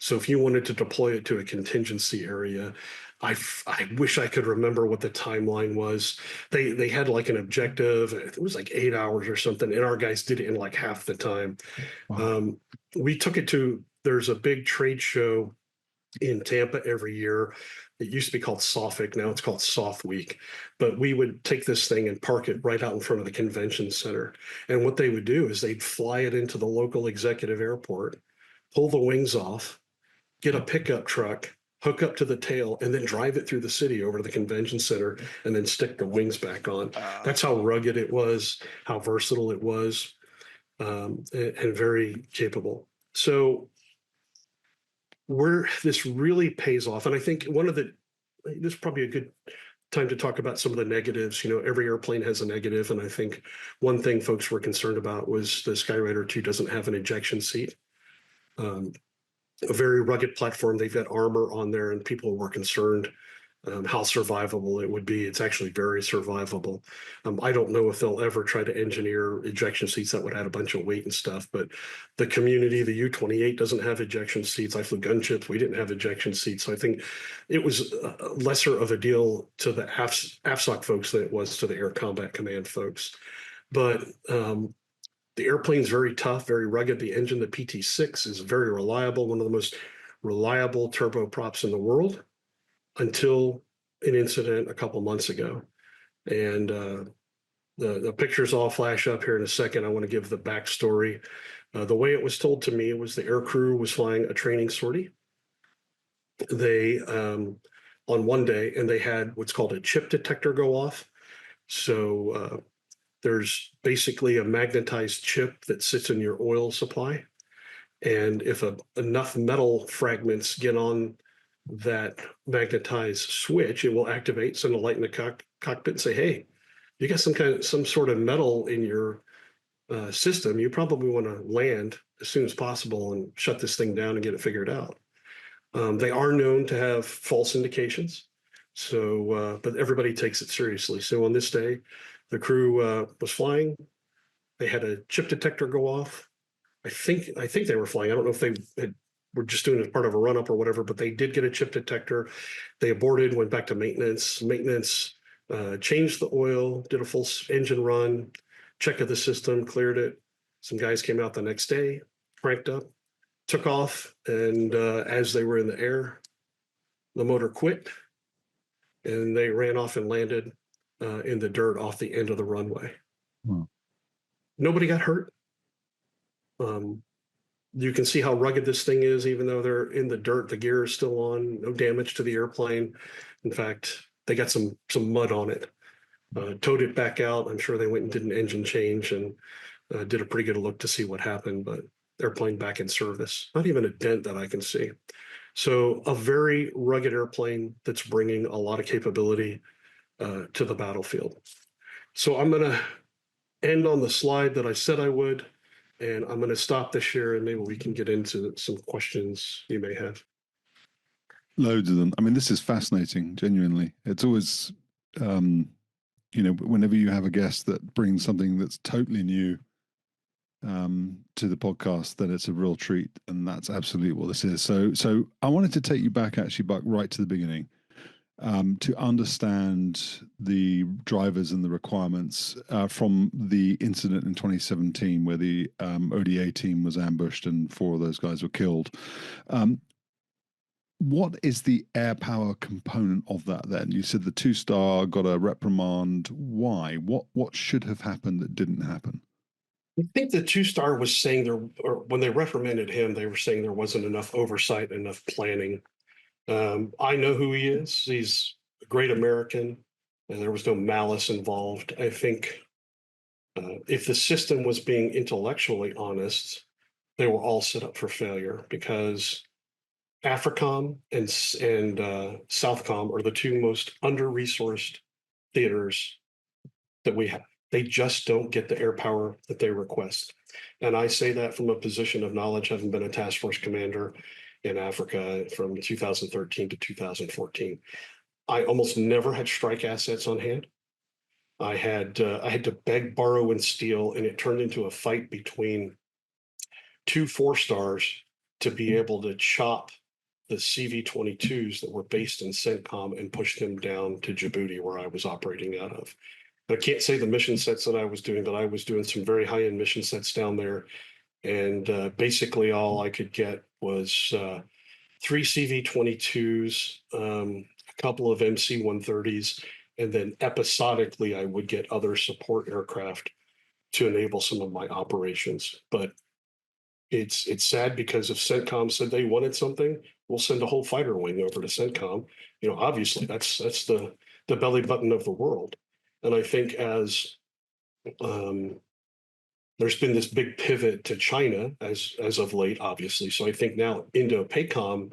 A: So if you wanted to deploy it to a contingency area, I wish I could remember what the timeline was. They had like an objective. It was like 8 hours or something, and our guys did it in like half the time. Wow. We took it to, there's a big trade show in Tampa every year. It used to be called SOFIC. Now it's called SOF Week. But we would take this thing and park it right out in front of the convention center. And what they would do is they'd fly it into the local executive airport, pull the wings off, get a pickup truck, hook up to the tail, and then drive it through the city over to the convention center and then stick the wings back on. That's how rugged it was, how versatile it was, and very capable. So where this really pays off, and I think this is probably a good time to talk about some of the negatives. Every airplane has a negative, and I think one thing folks were concerned about was the Skyraider II doesn't have an ejection seat. A very rugged platform. They've got armor on there, and people were concerned how survivable it would be. It's actually very survivable. I don't know if they'll ever try to engineer ejection seats that would add a bunch of weight and stuff, but the community, the U-28 doesn't have ejection seats. I flew Gunship. We didn't have ejection seats. So I think it was lesser of a deal to the AFSOC folks than it was to the Air Combat Command folks. But the airplane's very tough, very rugged. The engine, the PT-6, is very reliable, one of the most reliable turboprops in the world, until an incident a couple months ago. And the pictures all flash up here in a second. I want to give the backstory. The way it was told to me was the air crew was flying a training sortie. They, on one day, and they had what's called a chip detector go off. So there's basically a magnetized chip that sits in your oil supply. And if enough metal fragments get on that magnetized switch, it will activate, send a light in the cockpit and say, hey, you got some sort of metal in your system. You probably want to land as soon as possible and shut this thing down and get it figured out. They are known to have false indications. So, but everybody takes it seriously. So on this day, the crew was flying. They had a chip detector go off. I think they were flying. I don't know if they were just doing it as part of a run-up or whatever, but they did get a chip detector. They aborted, went back to maintenance. Maintenance changed the oil, did a full engine run, check of the system, cleared it. Some guys came out the next day, cranked up, took off, and as they were in the air, the motor quit, and they ran off and landed in the dirt off the end of the runway.
B: Wow.
A: Nobody got hurt. You can see how rugged this thing is, even though they're in the dirt, the gear is still on, no damage to the airplane. In fact, they got some mud on it, towed it back out. I'm sure they went and did an engine change and did a pretty good look to see what happened, but airplane back in service. Not even a dent that I can see. So a very rugged airplane that's bringing a lot of capability to the battlefield. So I'm going to end on the slide that I said I would, and I'm going to stop the share, and maybe we can get into some questions you may have.
B: Loads of them. I mean, this is fascinating, genuinely. It's always, whenever you have a guest that brings something that's totally new to the podcast, then it's a real treat, and that's absolutely what this is. So I wanted to take you back, actually, Buck, right to the beginning, to understand the drivers and the requirements from the incident in 2017 where the ODA team was ambushed and 4 of those guys were killed. What is the air power component of that then? You said the 2-star got a reprimand. Why? What should have happened that didn't happen?
A: I think the 2-star was saying when they reprimanded him, they were saying there wasn't enough oversight, enough planning. I know who he is. He's a great American, and there was no malice involved. I think if the system was being intellectually honest, they were all set up for failure, because AFRICOM and Southcom are the 2 most under-resourced theaters that we have. They just don't get the air power that they request. And I say that from a position of knowledge, having been a task force commander in Africa from 2013 to 2014. I almost never had strike assets on hand. I had to beg, borrow, and steal, and it turned into a fight between 2 4-stars to be able to chop the CV-22s that were based in CENTCOM and push them down to Djibouti, where I was operating out of. I can't say the mission sets that I was doing, but I was doing some very high-end mission sets down there. And basically all I could get was 3 CV-22s, a couple of MC-130s, and then episodically I would get other support aircraft to enable some of my operations. But it's sad, because if CENTCOM said they wanted something, we'll send a whole fighter wing over to CENTCOM. Obviously that's the belly button of the world. And I think as there's been this big pivot to China as of late, obviously. So I think now Indo-PACOM,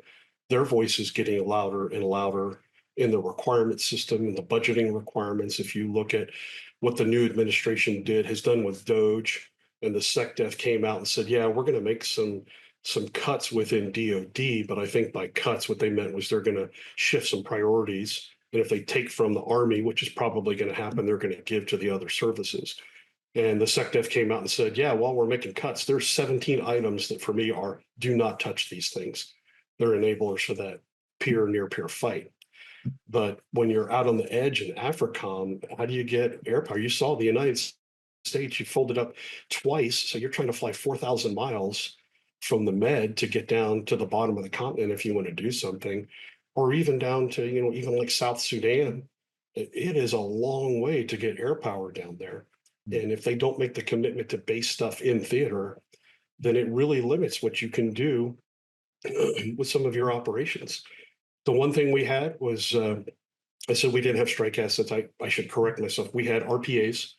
A: their voice is getting louder and louder. in the requirement system and the budgeting requirements. If you look at what the new administration has done with Doge, and the SecDef came out and said, yeah, we're going to make some cuts within DoD, but I think by cuts, what they meant was they're going to shift some priorities. And if they take from the Army, which is probably going to happen, they're going to give to the other services. And the SecDef came out and said, yeah, while we're making cuts, there's 17 items that for me are do not touch these things. They're enablers for that near peer fight. But when you're out on the edge in AFRICOM, how do you get air power? You saw the United States, you folded up twice. So you're trying to fly 4,000 miles from the Med to get down to the bottom of the continent if you want to do something, or even down to, even like South Sudan. It is a long way to get air power down there. And if they don't make the commitment to base stuff in theater, then it really limits what you can do with some of your operations. The one thing we had was, I said we didn't have strike assets. I should correct myself. We had RPAs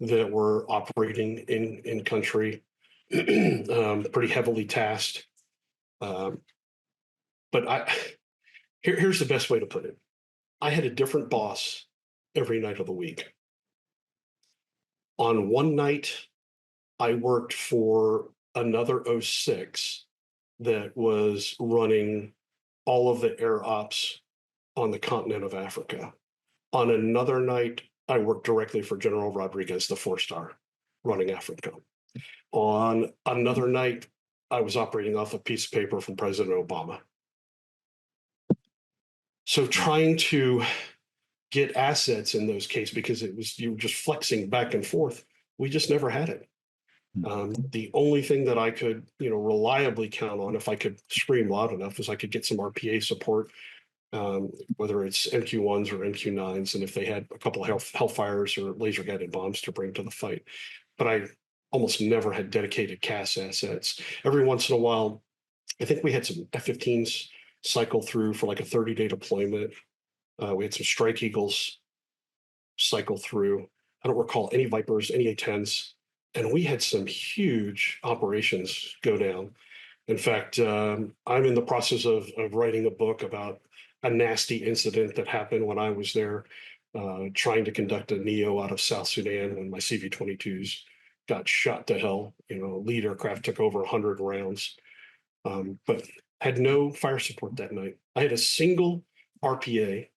A: that were operating in country, pretty heavily tasked. But here's the best way to put it. I had a different boss every night of the week. On one night, I worked for another 06 that was running all of the air ops on the continent of Africa. On another night, I worked directly for General Rodriguez, the 4-star, running Africa. On another night, I was operating off a piece of paper from President Obama. So trying to get assets in those cases, because you were just flexing back and forth, we just never had it. The only thing that I could, reliably count on, if I could scream loud enough, is I could get some RPA support, whether it's MQ-1s or MQ-9s, and if they had a couple of Hellfires or laser-guided bombs to bring to the fight. But I almost never had dedicated CAS assets. Every once in a while, I think we had some F-15s cycle through for like a 30-day deployment. We had some Strike Eagles cycle through. I don't recall any Vipers, any A-10s. And we had some huge operations go down. In fact, I'm in the process of writing a book about a nasty incident that happened when I was there, trying to conduct a NEO out of South Sudan when my CV-22s got shot to hell. Lead aircraft took over 100 rounds, but had no fire support that night. I had a single RPA,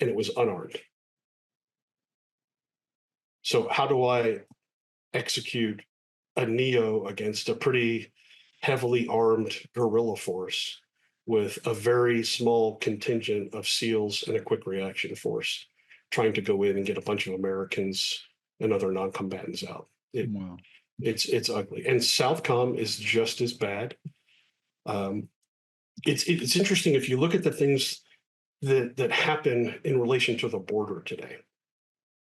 A: and it was unarmed. So how do I execute a NEO against a pretty heavily armed guerrilla force with a very small contingent of SEALs and a quick reaction force trying to go in and get a bunch of Americans and other non-combatants out?
B: Wow.
A: It's ugly. And Southcom is just as bad. It's interesting if you look at the things that happen in relation to the border today.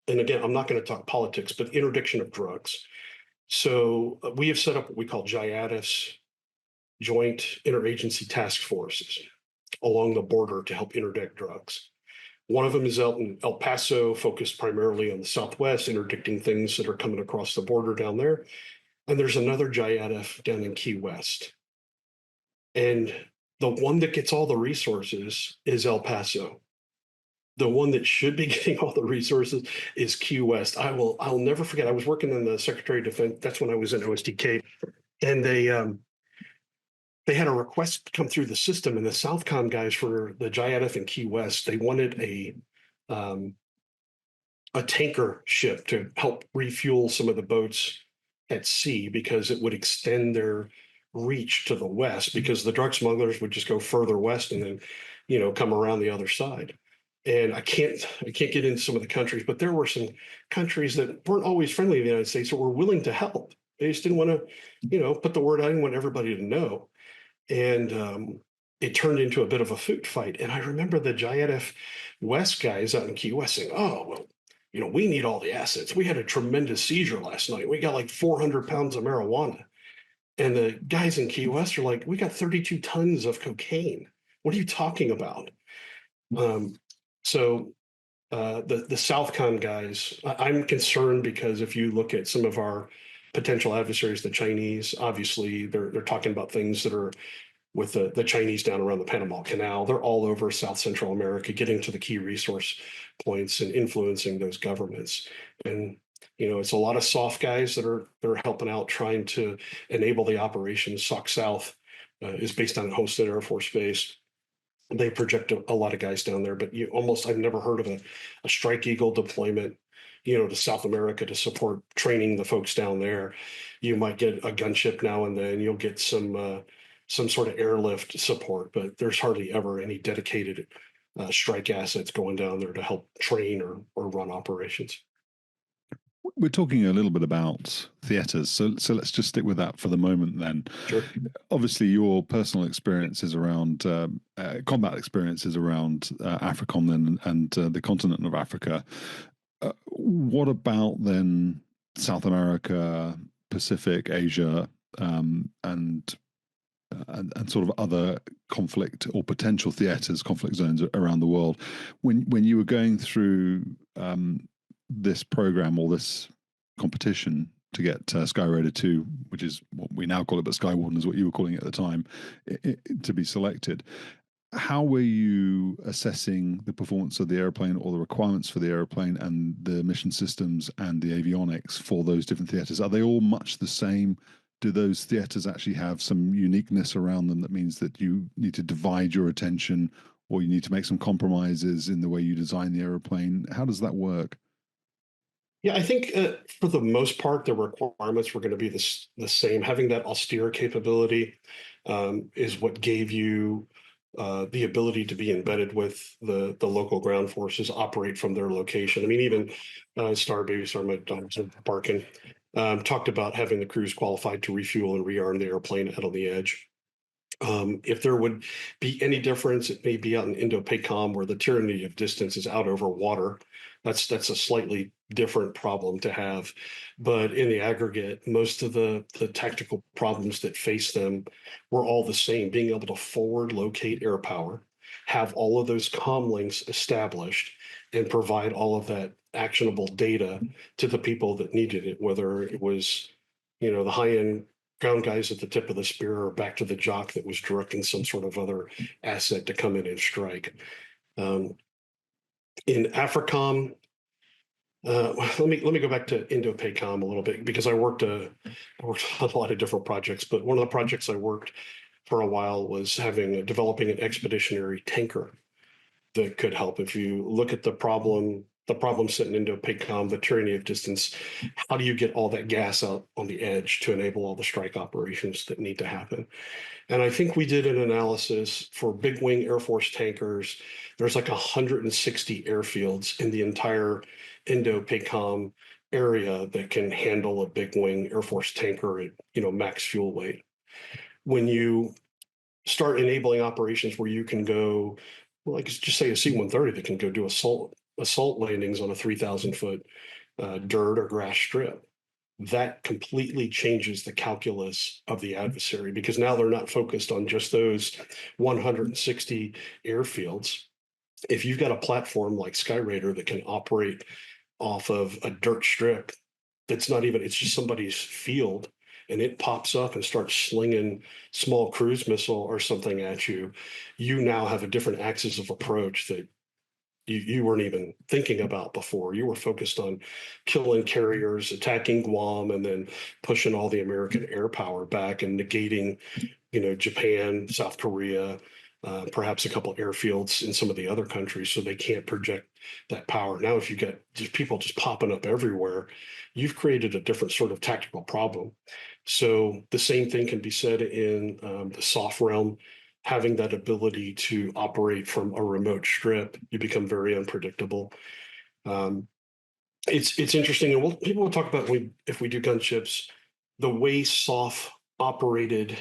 A: And again, I'm not going to talk politics, but interdiction of drugs. So we have set up what we call JIATFs, Joint Interagency Task Forces, along the border to help interdict drugs. One of them is out in El Paso, focused primarily on the Southwest, interdicting things that are coming across the border down there. And there's another JIATF down in Key West. And the one that gets all the resources is El Paso. The one that should be getting all the resources is Key West. I'll never forget. I was working in the Secretary of Defense. That's when I was in OSDK, and they had a request come through the system, and the Southcom guys for the JIATF in Key West, they wanted a tanker ship to help refuel some of the boats at sea because it would extend their reach to the west, because the drug smugglers would just go further west and then, come around the other side. And I can't get into some of the countries, but there were some countries that weren't always friendly to the United States that were willing to help. They just didn't want to, put the word out. I didn't want everybody to know. And it turned into a bit of a food fight. And I remember the JIATF West guys out in Key West saying, oh, well, we need all the assets. We had a tremendous seizure last night. We got like 400 pounds of marijuana. And the guys in Key West are like, we got 32 tons of cocaine. What are you talking about? So the Southcom guys, I'm concerned because if you look at some of our potential adversaries, the Chinese, obviously they're talking about things that are with the Chinese down around the Panama Canal. They're all over South Central America, getting to the key resource points and influencing those governments. And it's a lot of soft guys that are helping out, trying to enable the operation. SOC South is based on Homestead Air Force Base. They project a lot of guys down there, but I've never heard of a Strike Eagle deployment, to South America to support training the folks down there. You might get a gunship now and then. You'll get some sort of airlift support, but there's hardly ever any dedicated strike assets going down there to help train or run operations.
B: We're talking a little bit about theatres, so let's just stick with that for the moment then.
A: Sure.
B: Obviously, your personal experiences around combat experiences around AFRICOM and the continent of Africa. What about then South America, Pacific, Asia, and sort of other conflict or potential theatres, conflict zones around the world? When you were going through this program or this competition to get Skyraider II, which is what we now call it, but Skywarden is what you were calling it at the time, to be selected. How were you assessing the performance of the airplane or the requirements for the airplane and the mission systems and the avionics for those different theatres? Are they all much the same? Do those theatres actually have some uniqueness around them that means that you need to divide your attention, or you need to make some compromises in the way you design the airplane? How does that work?
A: Yeah, I think for the most part, the requirements were going to be the same. Having that austere capability is what gave you the ability to be embedded with the local ground forces, operate from their location. I mean, even my dogs are barking, talked about having the crews qualified to refuel and rearm the airplane out on the edge. If there would be any difference, it may be out in Indo-PACOM where the tyranny of distance is out over water. That's a slightly different problem to have. But in the aggregate, most of the tactical problems that face them were all the same. Being able to forward locate air power, have all of those comm links established, and provide all of that actionable data to the people that needed it, whether it was, the high-end ground guys at the tip of the spear or back to the jock that was directing some sort of other asset to come in and strike. In AFRICOM, let me go back to Indo-PACOM a little bit, because I worked on a lot of different projects, but one of the projects I worked for a while was developing an expeditionary tanker that could help. If you look at the problem set in Indo-PACOM, the tyranny of distance, how do you get all that gas out on the edge to enable all the strike operations that need to happen? And I think we did an analysis for big wing Air Force tankers. There's like 160 airfields in the entire Indo-PACOM area that can handle a big wing Air Force tanker at max fuel weight. When you start enabling operations where you can go, like just say a C-130 that can go do assault landings on a 3,000-foot dirt or grass strip, that completely changes the calculus of the adversary, because now they're not focused on just those 160 airfields. If you've got a platform like Skyraider that can operate off of a dirt strip it's just somebody's field, and it pops up and starts slinging small cruise missile or something at you, you now have a different axis of approach that you weren't even thinking about before. You were focused on killing carriers, attacking Guam, and then pushing all the American air power back and negating, Japan, South Korea, perhaps a couple of airfields in some of the other countries, so they can't project that power. Now, if you get just people just popping up everywhere, you've created a different sort of tactical problem. So the same thing can be said in the soft realm. Having that ability to operate from a remote strip, you become very unpredictable. It's interesting, and people will talk about if we do gunships, the way SOF operated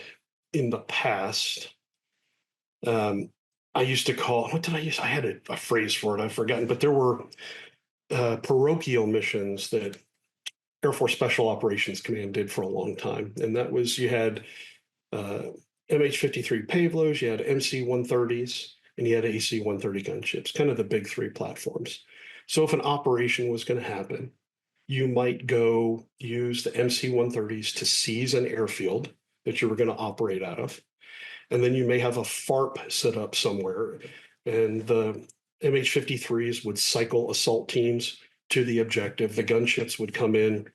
A: in the past. I used to call, what did I use? I had a phrase for it, I've forgotten, but there were parochial missions that Air Force Special Operations Command did for a long time. And that was, you had MH-53 Pavlos, you had MC-130s, and you had AC-130 gunships, kind of the big three platforms. So if an operation was going to happen, you might go use the MC-130s to seize an airfield that you were going to operate out of. and then you may have a FARP set up somewhere, and the MH-53s would cycle assault teams to the objective. The gunships would come in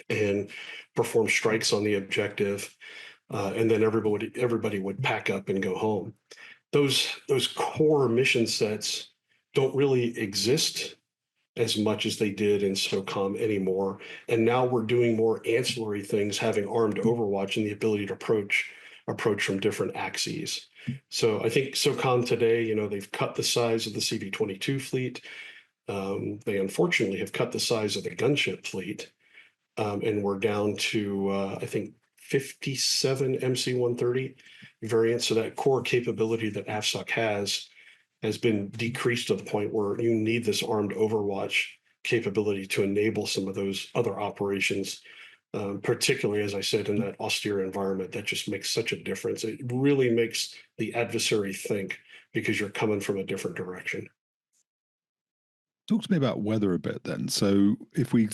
A: and perform strikes on the objective, and then everybody would pack up and go home. Those core mission sets don't really exist as much as they did in SOCOM anymore. And now we're doing more ancillary things, having armed Overwatch and the ability to approach from different axes. So I think SOCOM today, they've cut the size of the CV-22 fleet. They unfortunately have cut the size of the gunship fleet, and we're down to I think 57 MC-130 variants. So that core capability that AFSOC has been decreased to the point where you need this armed Overwatch capability to enable some of those other operations, particularly, as I said, in that austere environment. That just makes such a difference. It really makes the adversary think, because you're coming from a different direction.
B: Talk to me about weather a bit then. So if we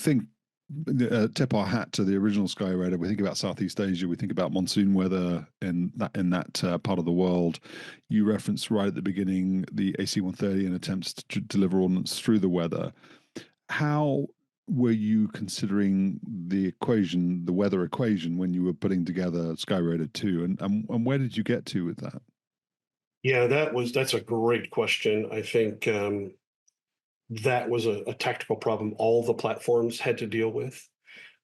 B: tip our hat to the original Skyraider, we think about Southeast Asia, we think about monsoon weather in that part of the world. You referenced right at the beginning the AC-130 and attempts to deliver ordnance through the weather. How were you considering the weather equation, when you were putting together Skyraider II, and where did you get to with that?
A: Yeah, that's a great question. I think that was a tactical problem all the platforms had to deal with.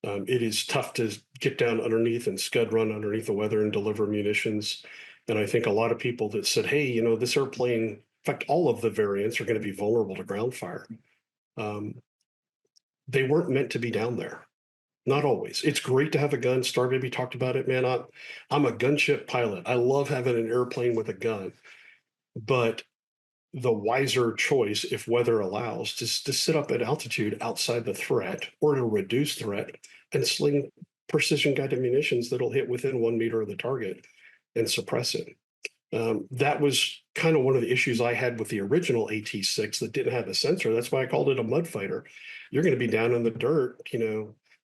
A: It is tough to get down underneath and scud run underneath the weather and deliver munitions. And I think a lot of people that said, hey, this airplane, in fact, all of the variants are going to be vulnerable to ground fire. They weren't meant to be down there. Not always. It's great to have a gun. Star Baby talked about it, man. I'm a gunship pilot. I love having an airplane with a gun. But the wiser choice, if weather allows, is to sit up at altitude outside the threat, or to reduce threat, and sling precision guided munitions that'll hit within 1 meter of the target and suppress it. That was kind of one of the issues I had with the original AT-6 that didn't have a sensor. That's why I called it a mud fighter. You're going to be down in the dirt,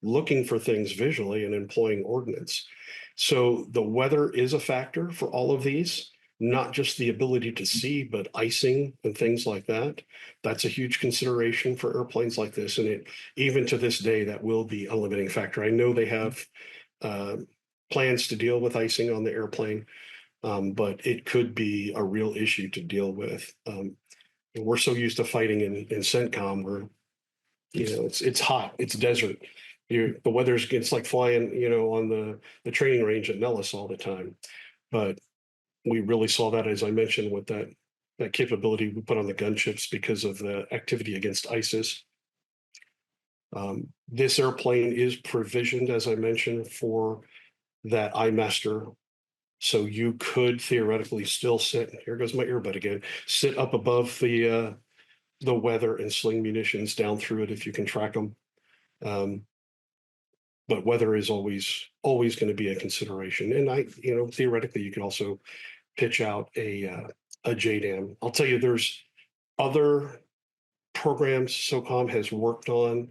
A: looking for things visually and employing ordnance. So the weather is a factor for all of these. Not just the ability to see, but icing and things like that. That's a huge consideration for airplanes like this. And even to this day, that will be a limiting factor. I know they have plans to deal with icing on the airplane, but it could be a real issue to deal with. We're so used to fighting in CENTCOM where, it's hot, it's desert. The it's like flying, on the training range at Nellis all the time. But we really saw that, as I mentioned, with that capability we put on the gunships because of the activity against ISIS. This airplane is provisioned, as I mentioned, for that iMaster. So you could theoretically still here goes my earbud again, sit up above the weather and sling munitions down through it if you can track them. But weather is always going to be a consideration. And theoretically, you could also pitch out a JDAM. I'll tell you, there's other programs SOCOM has worked on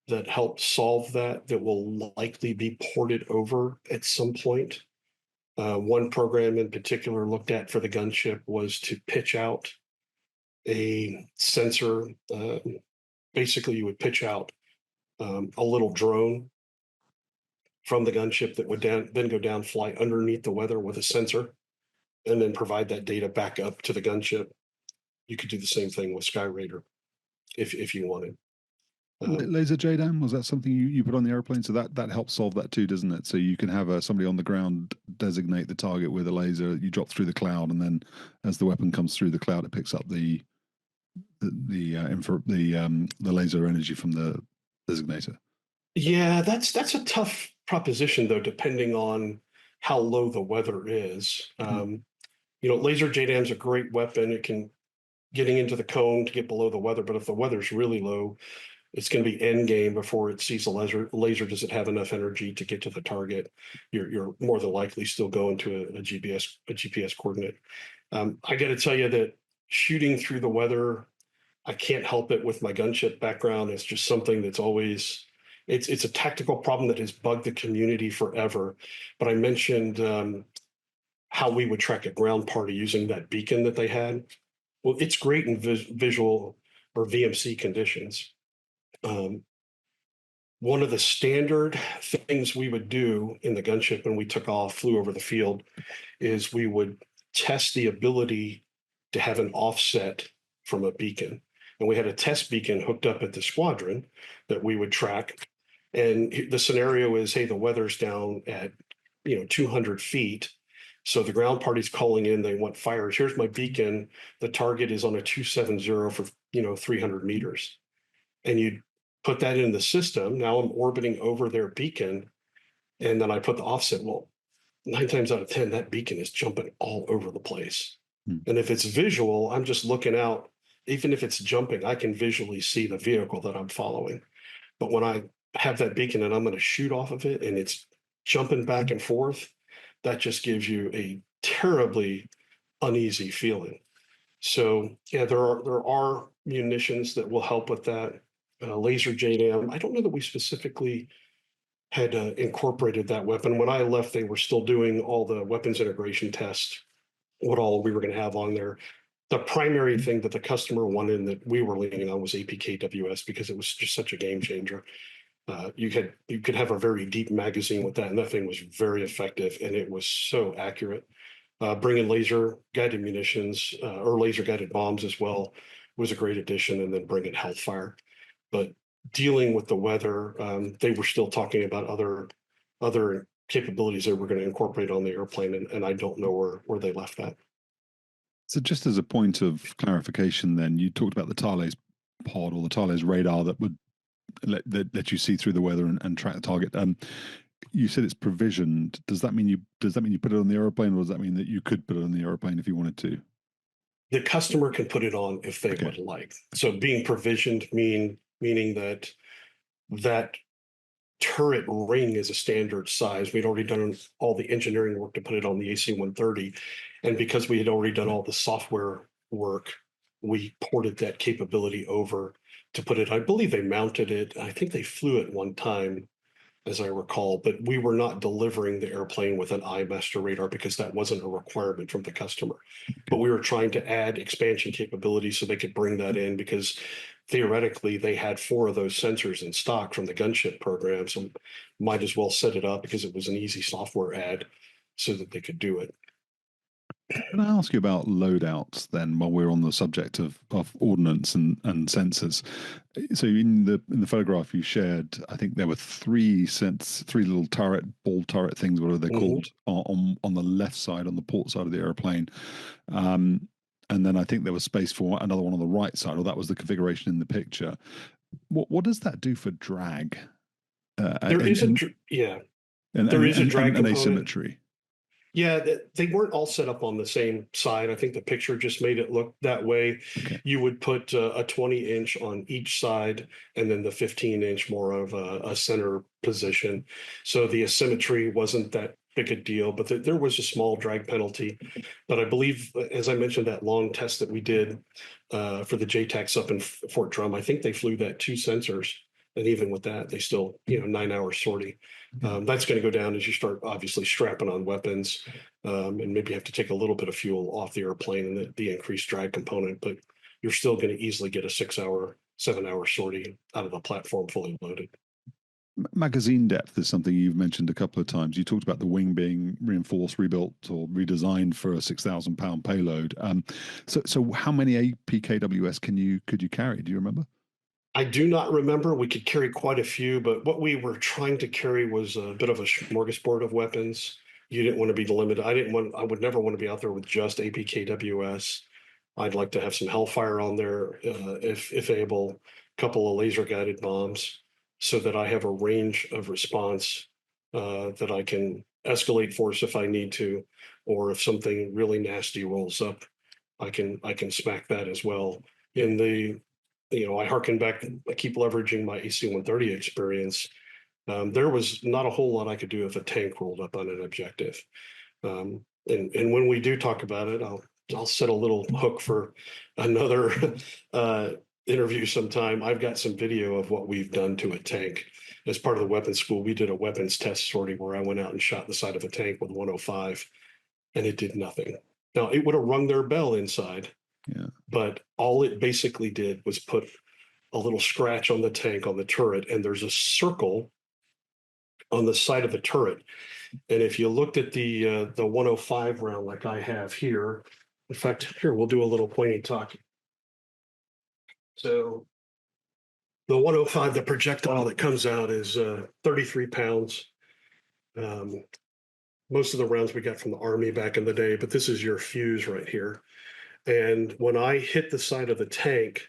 A: that help solve that will likely be ported over at some point. One program in particular looked at for the gunship was to pitch out a sensor. Basically, you would pitch out a little drone from the gunship that would then go down, fly underneath the weather with a sensor, and then provide that data back up to the gunship. You could do the same thing with Skyraider if you wanted.
B: Laser JDAM, was that something you put on the airplane? So that helps solve that too, doesn't it? So you can have somebody on the ground designate the target with a laser. You drop through the cloud, and then as the weapon comes through the cloud, it picks up the laser energy from the designator.
A: Yeah, that's a tough proposition though, depending on how low the weather is. Laser JDAM is a great weapon. It can getting into the cone to get below the weather, but if the weather's really low, it's going to be end game before it sees a laser. Does it have enough energy to get to the target? You're more than likely still going to a GPS coordinate. I got to tell you that shooting through the weather, I can't help it with my gunship background. It's just something that's always, it's a tactical problem that has bugged the community forever. But I mentioned how we would track a ground party using that beacon that they had. Well, it's great in visual or VMC conditions. One of the standard things we would do in the gunship when we took off, flew over the field, is we would test the ability to have an offset from a beacon. And we had a test beacon hooked up at the squadron that we would track. And the scenario is, hey, the weather's down at 200 feet. So the ground party's calling in, they want fires. Here's my beacon. The target is on a 270 for 300 meters. And you put that in the system. Now I'm orbiting over their beacon. And then I put the offset. Well, 9 times out of 10, that beacon is jumping all over the place. And if it's visual, I'm just looking out. Even if it's jumping, I can visually see the vehicle that I'm following. But when I have that beacon and I'm going to shoot off of it and it's jumping back and forth, that just gives you a terribly uneasy feeling. So yeah, there are munitions that will help with that. Laser JDAM. I don't know that we specifically had incorporated that weapon. When I left, they were still doing all the weapons integration tests, what all we were going to have on there. The primary thing that the customer wanted and that we were leaning on was APKWS because it was just such a game changer. You could have a very deep magazine with that, and that thing was very effective, and it was so accurate. Bringing laser guided munitions or laser guided bombs as well was a great addition, and then bringing Hellfire. But dealing with the weather, they were still talking about other capabilities that we're going to incorporate on the airplane, and I don't know where they left that.
B: So just as a point of clarification, then you talked about the Thales pod or the Thales radar that would let you see through the weather and track the target. You said it's provisioned. Does that mean you put it on the airplane, or does that mean that you could put it on the airplane if you wanted to?
A: The customer can put it on if they would like. So being provisioned meaning that turret ring is a standard size. We'd already done all the engineering work to put it on the AC-130. And because we had already done all the software work, we ported that capability over to put it. I believe they mounted it. I think they flew it one time, as I recall, but we were not delivering the airplane with an iMaster radar because that wasn't a requirement from the customer. But we were trying to add expansion capability so they could bring that in because theoretically they had 4 of those sensors in stock from the Gunship program. So might as well set it up because it was an easy software add so that they could do it.
B: Can I ask you about loadouts then, while we're on the subject of ordnance and sensors? So in the photograph you shared, I think there were 3 little ball turret things, whatever they're called, on the left side, on the port side of the airplane. And then I think there was space for another one on the right side, or that was the configuration in the picture. What does that do for drag?
A: There is a drag component.
B: Asymmetry.
A: Yeah, they weren't all set up on the same side. I think the picture just made it look that way.
B: Okay.
A: You would put a 20-inch on each side and then the 15-inch more of a center position. So the asymmetry wasn't that big a deal, but there was a small drag penalty. But I believe, as I mentioned, that long test that we did for the JTACs up in Fort Drum, I think they flew that 2 sensors. And even with that, they still, 9-hour sortie. That's going to go down as you start obviously strapping on weapons and maybe have to take a little bit of fuel off the airplane and the increased drag component, but you're still going to easily get a 6-hour, 7-hour sortie out of the platform fully loaded.
B: Magazine depth is something you've mentioned a couple of times. You talked about the wing being reinforced, rebuilt, or redesigned for a 6,000-pound payload. So how many APKWS could you carry? Do you remember?
A: I do not remember. We could carry quite a few, but what we were trying to carry was a bit of a smorgasbord of weapons. You didn't want to be limited. I would never want to be out there with just APKWS. I'd like to have some Hellfire on there, if able, a couple of laser guided bombs, so that I have a range of response that I can escalate force if I need to, or if something really nasty rolls up, I can smack that as well. I harken back, I keep leveraging my AC-130 experience. There was not a whole lot I could do if a tank rolled up on an objective. And when we do talk about it, I'll set a little hook for another interview sometime. I've got some video of what we've done to a tank. As part of the weapons school, we did a weapons test sortie where I went out and shot the side of a tank with 105. and it did nothing. Now, it would have rung their bell inside,
B: Yeah.
A: but all it basically did was put a little scratch on the tank on the turret, and there's a circle on the side of the turret. And if you looked at the 105 round like I have here, in fact, here we'll do a little pointy talk. So the 105, the projectile that comes out is 33 pounds. Most of the rounds we got from the Army back in the day, but this is your fuse right here. And when I hit the side of the tank,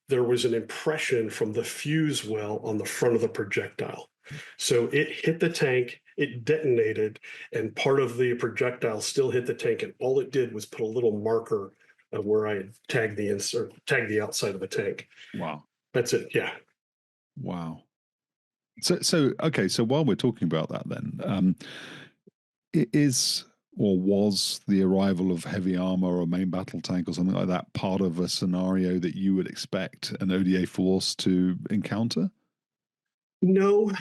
A: there was an impression from the fuse well on the front of the projectile. So it hit the tank, it detonated, and part of the projectile still hit the tank. And all it did was put a little marker of where I had tagged the insert, tagged the outside of the tank.
B: Wow.
A: That's it. Yeah.
B: Wow. So okay. So while we're talking about that, then it is or was the arrival of heavy armor or main battle tank or something like that part of a scenario that you would expect an ODA force to encounter?
A: No,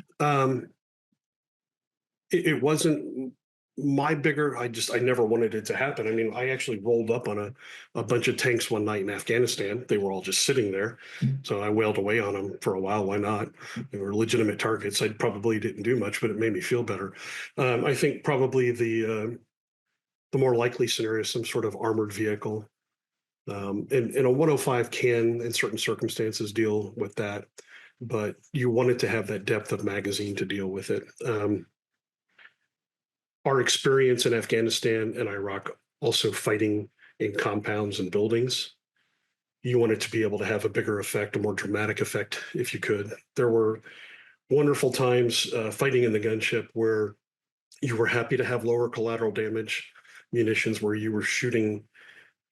A: it wasn't my bigger. I never wanted it to happen. I mean, I actually rolled up on a bunch of tanks one night in Afghanistan. They were all just sitting there. So I wailed away on them for a while. Why not? They were legitimate targets. I probably didn't do much, but it made me feel better. I think probably the more likely scenario is some sort of armored vehicle. And a 105 can, in certain circumstances, deal with that, but you wanted to have that depth of magazine to deal with it. Our experience in Afghanistan and Iraq, also fighting in compounds and buildings, you wanted to be able to have a bigger effect, a more dramatic effect, if you could. There were wonderful times fighting in the gunship where you were happy to have lower collateral damage munitions, where you were shooting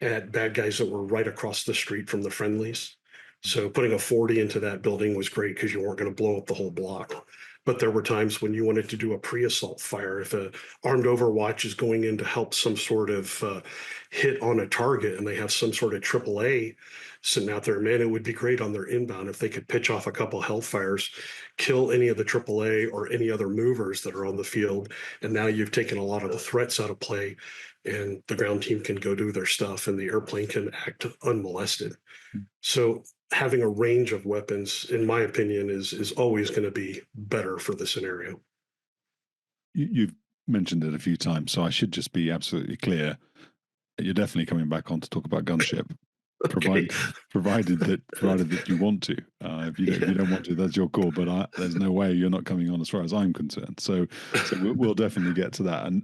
A: at bad guys that were right across the street from the friendlies. So putting a 40 into that building was great because you weren't going to blow up the whole block. But there were times when you wanted to do a pre-assault fire. If a armed Overwatch is going in to help some sort of hit on a target and they have some sort of AAA sitting out there, man, it would be great on their inbound if they could pitch off a couple hellfires, kill any of the AAA or any other movers that are on the field. And now you've taken a lot of the threats out of play, and the ground team can go do their stuff and the airplane can act unmolested. So having a range of weapons, in my opinion, is always going to be better for the scenario.
B: You've mentioned it a few times, so I should just be absolutely clear. You're definitely coming back on to talk about Gunship,
A: Okay.
B: provided that you want to. If you don't want to, that's your call. But there's no way you're not coming on, as far as I'm concerned. So we'll definitely get to that. And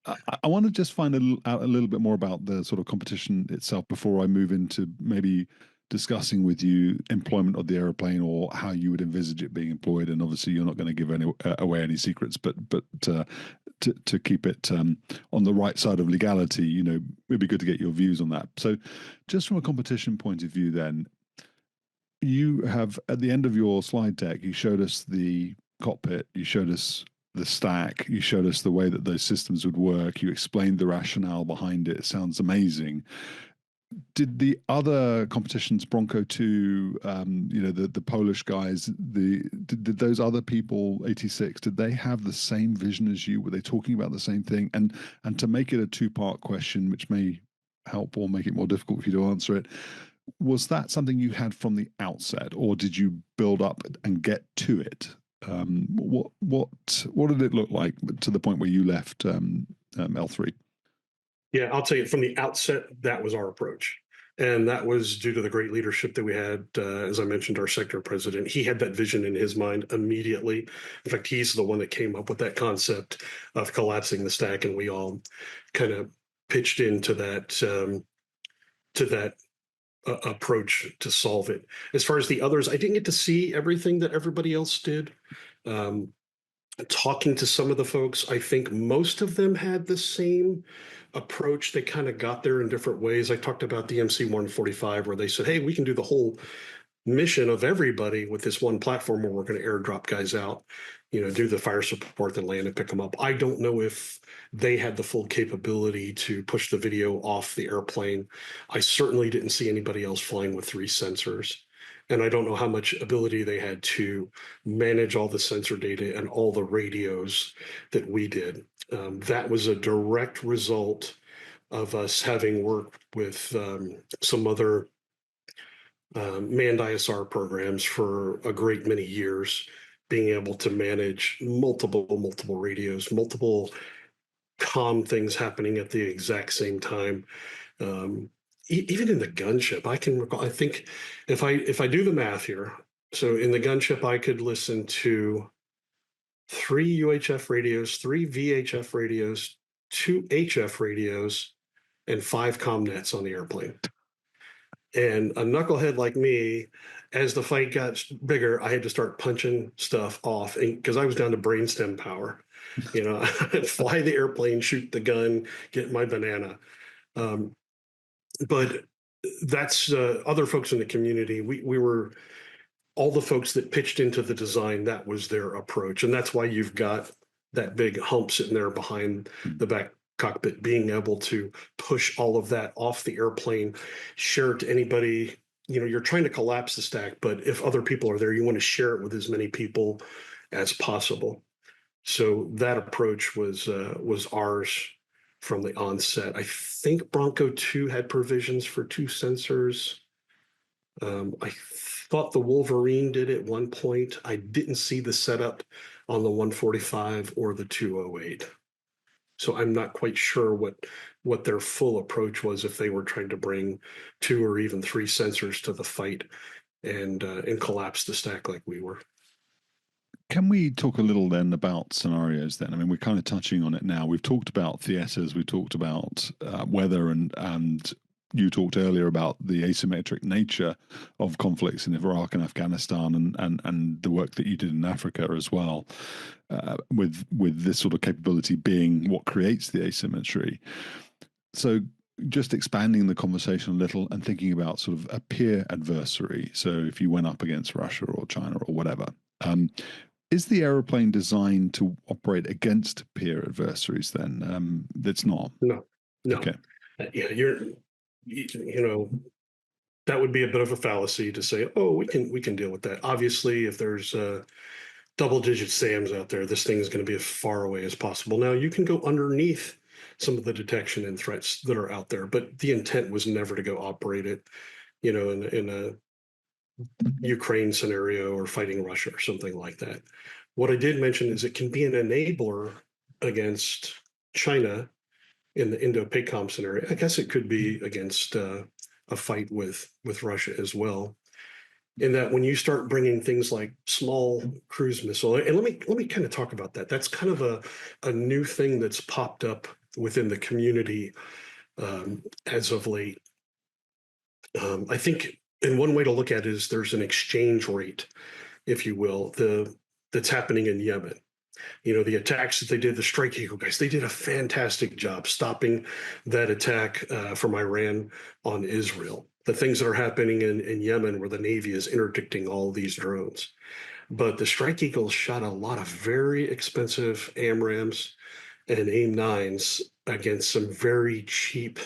B: I want to just find out a little bit more about the sort of competition itself before I move into maybe discussing with you employment of the aeroplane or how you would envisage it being employed. And obviously, you're not going to give away any secrets, but to keep it on the right side of legality, it'd be good to get your views on that. So, just from a competition point of view, then you have at the end of your slide deck, you showed us the cockpit, you showed us the stack, you showed us the way that those systems would work, you explained the rationale behind it. It sounds amazing. Did the other competitions, Bronco II, the Polish guys, did those other people, 86, did they have the same vision as you? Were they talking about the same thing? And to make it a two-part question, which may help or make it more difficult for you to answer it, was that something you had from the outset, or did you build up and get to it? What did it look like to the point where you left L3?
A: Yeah, I'll tell you from the outset, that was our approach. And that was due to the great leadership that we had. As I mentioned, our sector president, he had that vision in his mind immediately. In fact, he's the one that came up with that concept of collapsing the stack, and we all kind of pitched into that approach to solve it. As far as the others, I didn't get to see everything that everybody else did. Talking to some of the folks, I think most of them had the same approach. They kind of got there in different ways. I talked about the MC 145, where they said, hey, we can do the whole mission of everybody with this one platform where we're going to airdrop guys out, do the fire support, then land and pick them up. I don't know if they had the full capability to push the video off the airplane. I certainly didn't see anybody else flying with 3 sensors. And I don't know how much ability they had to manage all the sensor data and all the radios that we did. That was a direct result of us having worked with some other manned ISR programs for a great many years, being able to manage multiple radios, multiple comm things happening at the exact same time. Even in the gunship, I can recall. I think if I do the math here, so in the gunship, I could listen to 3 UHF radios, 3 VHF radios, 2 HF radios, and 5 ComNets on the airplane. And a knucklehead like me, as the fight got bigger, I had to start punching stuff off because I was down to brainstem power. I'd fly the airplane, shoot the gun, get my banana. Um, but that's other folks in the community. We were all the folks that pitched into the design. That was their approach, and that's why you've got that big hump sitting there behind the back cockpit, being able to push all of that off the airplane, share it to anybody. You're trying to collapse the stack, but if other people are there, you want to share it with as many people as possible. So that approach was ours from the onset. I think Bronco II had provisions for 2 sensors. I thought the Wolverine did at one point. I didn't see the setup on the 145 or the 208. So I'm not quite sure what their full approach was, if they were trying to bring 2 or even 3 sensors to the fight and collapse the stack like we were.
B: Can we talk a little then about scenarios then? I mean, we're kind of touching on it now. We've talked about theaters, we've talked about weather, and you talked earlier about the asymmetric nature of conflicts in Iraq and Afghanistan, and the work that you did in Africa as well, with this sort of capability being what creates the asymmetry. So just expanding the conversation a little and thinking about sort of a peer adversary. So if you went up against Russia or China or whatever, is the aeroplane designed to operate against peer adversaries then? That's not.
A: No.
B: Okay.
A: Yeah, that would be a bit of a fallacy to say, oh, we can deal with that. Obviously, if there's double-digit SAMs out there, this thing is going to be as far away as possible. Now, you can go underneath some of the detection and threats that are out there, but the intent was never to go operate it, in a Ukraine scenario or fighting Russia or something like that. What I did mention is it can be an enabler against China in the Indo-PACOM scenario. I guess it could be against a fight with Russia as well. In that, when you start bringing things like small cruise missile, and let me kind of talk about that. That's kind of a new thing that's popped up within the community as of late. I think, and one way to look at it is there's an exchange rate, if you will, that's happening in Yemen. The attacks that they did, the Strike Eagle guys, they did a fantastic job stopping that attack from Iran on Israel. The things that are happening in Yemen, where the Navy is interdicting all these drones. But the Strike Eagles shot a lot of very expensive AMRAAMs and AIM-9s against some very cheap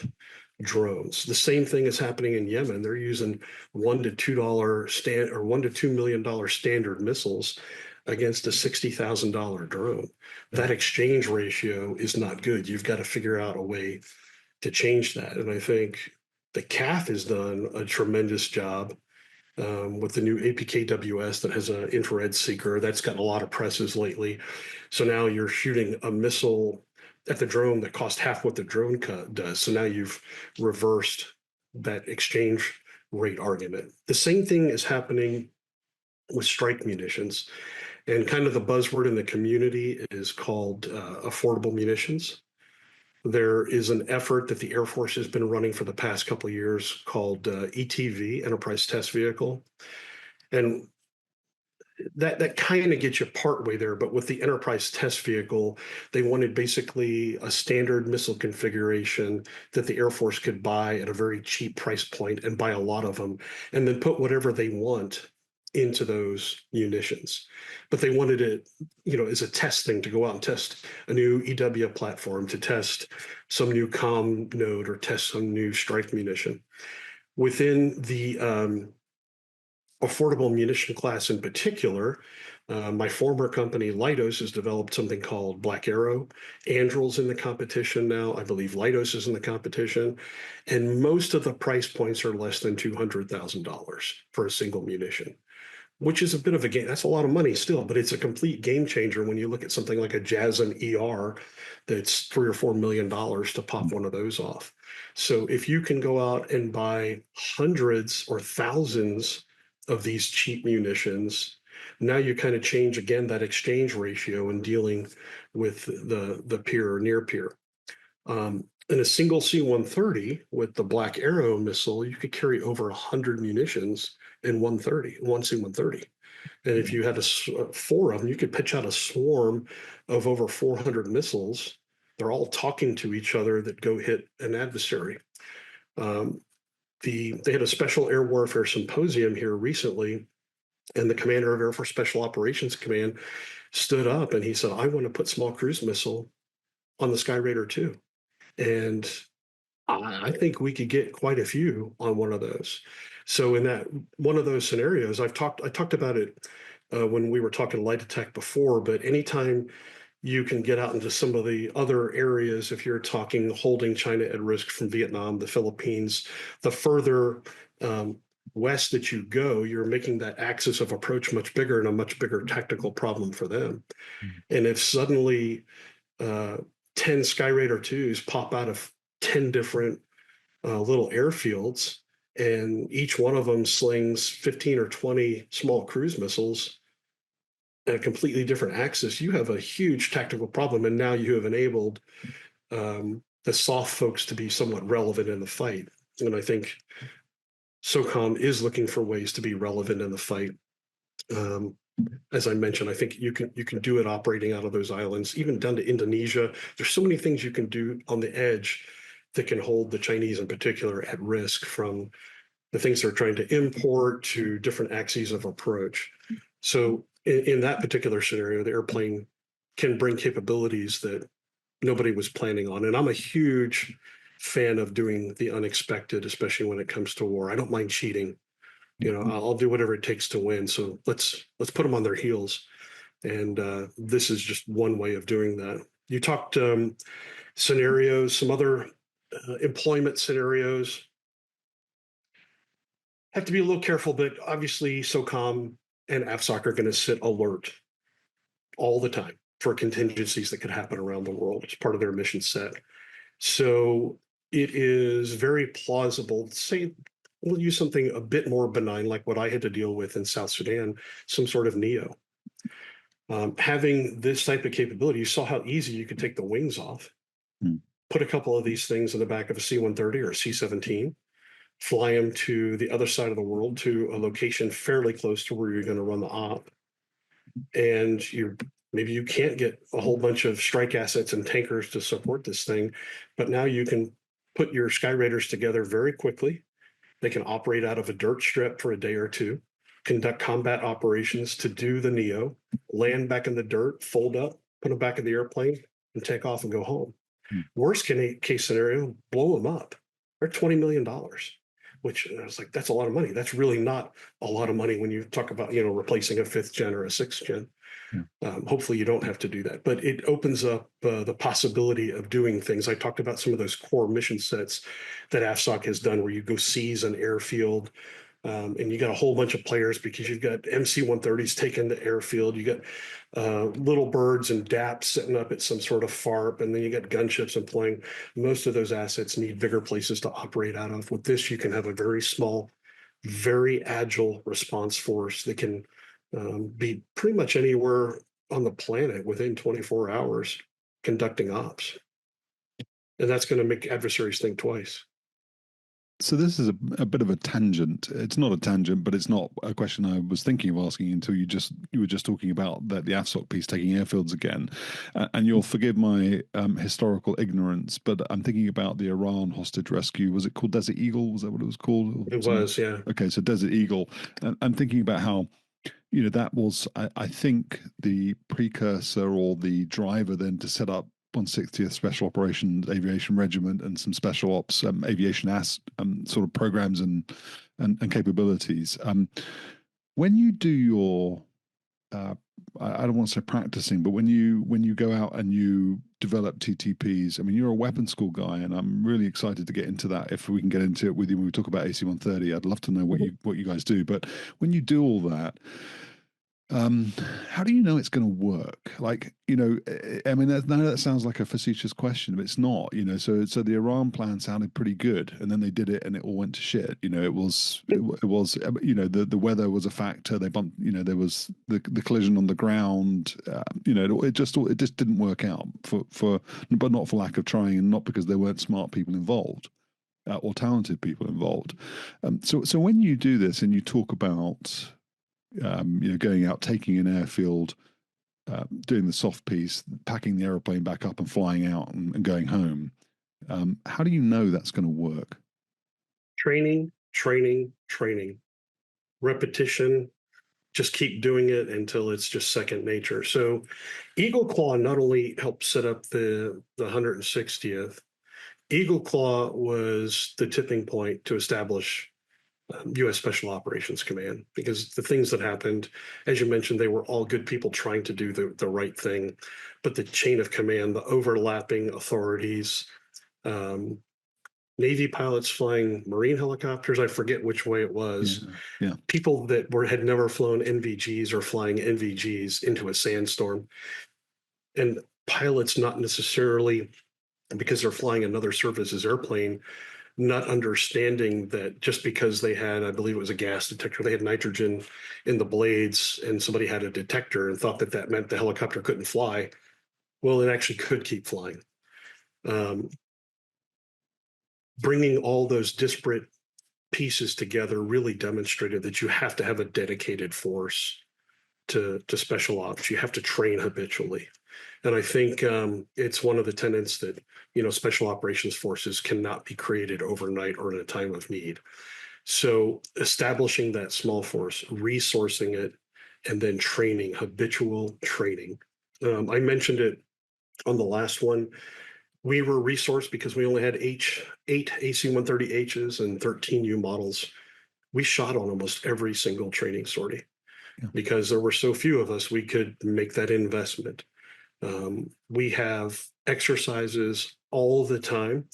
A: drones. The same thing is happening in Yemen. They're using $1 to $2 million standard missiles against a $60,000 drone. That exchange ratio is not good. You've got to figure out a way to change that. And I think the CAF has done a tremendous job with the new APKWS that has an infrared seeker. That's gotten a lot of presses lately. So now you're shooting a missile at the drone that cost half what the drone does. So now you've reversed that exchange rate argument. The same thing is happening with strike munitions. And kind of the buzzword in the community is called affordable munitions. There is an effort that the Air Force has been running for the past couple of years called ETV, Enterprise Test Vehicle. And that kind of gets you partway there, but with the Enterprise Test Vehicle, they wanted basically a standard missile configuration that the Air Force could buy at a very cheap price point and buy a lot of them, and then put whatever they want into those munitions. But they wanted it, as a test thing, to go out and test a new EW platform, to test some new comm node, or test some new strike munition. Within the affordable munition class in particular, my former company, Leidos, has developed something called Black Arrow. Anduril's in the competition now. I believe Leidos is in the competition. And most of the price points are less than $200,000 for a single munition, which is a bit of a game. That's a lot of money still, but it's a complete game changer when you look at something like a JASM ER that's $3 or $4 million to pop one of those off. So if you can go out and buy hundreds or thousands of these cheap munitions, now you kind of change again that exchange ratio in dealing with the peer or near peer. In a single C-130 with the Black Arrow missile, you could carry over 100 munitions in one C-130. And if you had four of them, you could pitch out a swarm of over 400 missiles. They're all talking to each other that go hit an adversary. They had a special air warfare symposium here recently, and the commander of Air Force Special Operations Command stood up and he said, I want to put small cruise missile on the Skyraider II. And I think we could get quite a few on one of those. So in that one of those scenarios, I talked about it when we were talking light attack before, but anytime you can get out into some of the other areas, if you're talking holding China at risk from Vietnam, the Philippines, the further west that you go, you're making that axis of approach much bigger and a much bigger tactical problem for them. And if suddenly 10 Skyraider IIs pop out of 10 different little airfields, and each one of them slings 15 or 20 small cruise missiles at a completely different axis, you have a huge tactical problem. And now you have enabled the soft folks to be somewhat relevant in the fight. And I think SOCOM is looking for ways to be relevant in the fight. As I mentioned, I think you can do it operating out of those islands, even down to Indonesia. There's so many things you can do on the edge that can hold the Chinese in particular at risk, from the things they're trying to import to different axes of approach. So in that particular scenario, the airplane can bring capabilities that nobody was planning on. And I'm a huge fan of doing the unexpected, especially when it comes to war. I don't mind cheating. I'll do whatever it takes to win. So let's put them on their heels. And this is just one way of doing that. You talked scenarios, some other employment scenarios. Have to be a little careful, but obviously SOCOM and AFSOC are going to sit alert all the time for contingencies that could happen around the world as part of their mission set. So it is very plausible to say, we'll use something a bit more benign, like what I had to deal with in South Sudan, some sort of NEO. Having this type of capability, you saw how easy you could take the wings off, put a couple of these things in the back of a C-130 or a C-17, fly them to the other side of the world, to a location fairly close to where you're going to run the op. And maybe you can't get a whole bunch of strike assets and tankers to support this thing, but now you can put your Skyraiders together very quickly. They can operate out of a dirt strip for a day or two, conduct combat operations to do the NEO, land back in the dirt, fold up, put them back in the airplane, and take off and go home. Worst case scenario, blow them up. They're $20 million, which I was like, that's a lot of money. That's really not a lot of money when you talk about, replacing a 5th gen or a 6th gen. Hopefully you don't have to do that, but it opens up the possibility of doing things. I talked about some of those core mission sets that AFSOC has done, where you go seize an airfield, and you got a whole bunch of players because you've got MC-130s taking the airfield. You got little birds and DAPs setting up at some sort of FARP, and then you got gunships employing. Most of those assets need bigger places to operate out of. With this, you can have a very small, very agile response force that can be pretty much anywhere on the planet within 24 hours conducting ops. And that's going to make adversaries think twice.
B: So this is a bit of a tangent. It's not a tangent, but it's not a question I was thinking of asking until you were just talking about the AFSOC piece taking airfields again. And you'll forgive my historical ignorance, but I'm thinking about the Iran hostage rescue. Was it called Desert Eagle? Was that what it was called?
A: It was, yeah.
B: Okay, so Desert Eagle. And I'm thinking about how, that was, I think, the precursor or the driver then to set up 160th Special Operations Aviation Regiment and some special ops aviation sort of programs and capabilities. When you do your uh, I don't want to say practicing, but when you go out and you develop TTPs, I mean, you're a weapon school guy, and I'm really excited to get into that. If we can get into it with you when we talk about AC-130, I'd love to know what you guys do. But when you do all that, how do you know it's going to work? Like, I mean, that sounds like a facetious question, but it's not. So the Iran plan sounded pretty good, and then they did it, and it all went to shit. It was the weather was a factor. They bumped. There was the collision on the ground. It just didn't work out but not for lack of trying, and not because there weren't smart people involved. Or talented people involved. So when you do this and you talk about going out, taking an airfield, doing the soft piece, packing the aeroplane back up and flying out and going home. How do you know that's going to work?
A: Training, training, training, repetition. Just keep doing it until it's just second nature. So Eagle Claw not only helped set up the 160th, Eagle Claw was the tipping point to establish U.S. Special Operations Command, because the things that happened, as you mentioned, they were all good people trying to do the right thing, but the chain of command, the overlapping authorities, um, Navy pilots flying Marine helicopters, I forget which way it
B: Yeah,
A: was,
B: yeah,
A: people that had never flown NVGs or flying NVGs into a sandstorm, and pilots not necessarily because they're flying another service's airplane, not understanding that just because they had, I believe it was a gas detector, they had nitrogen in the blades, and somebody had a detector and thought that that meant the helicopter couldn't fly. Well, it actually could keep flying. Um, Bringing all those disparate pieces together really demonstrated that you have to have a dedicated force to special ops. You have to train habitually. And I think it's one of the tenets that, special operations forces cannot be created overnight or in a time of need. So establishing that small force, resourcing it, and then training, habitual training. I mentioned it on the last one. We were resourced because we only had eight AC-130Hs and 13 U models. We shot on almost every single training sortie
B: yeah.
A: because there were so few of us, we could make that investment. We have exercises all the time,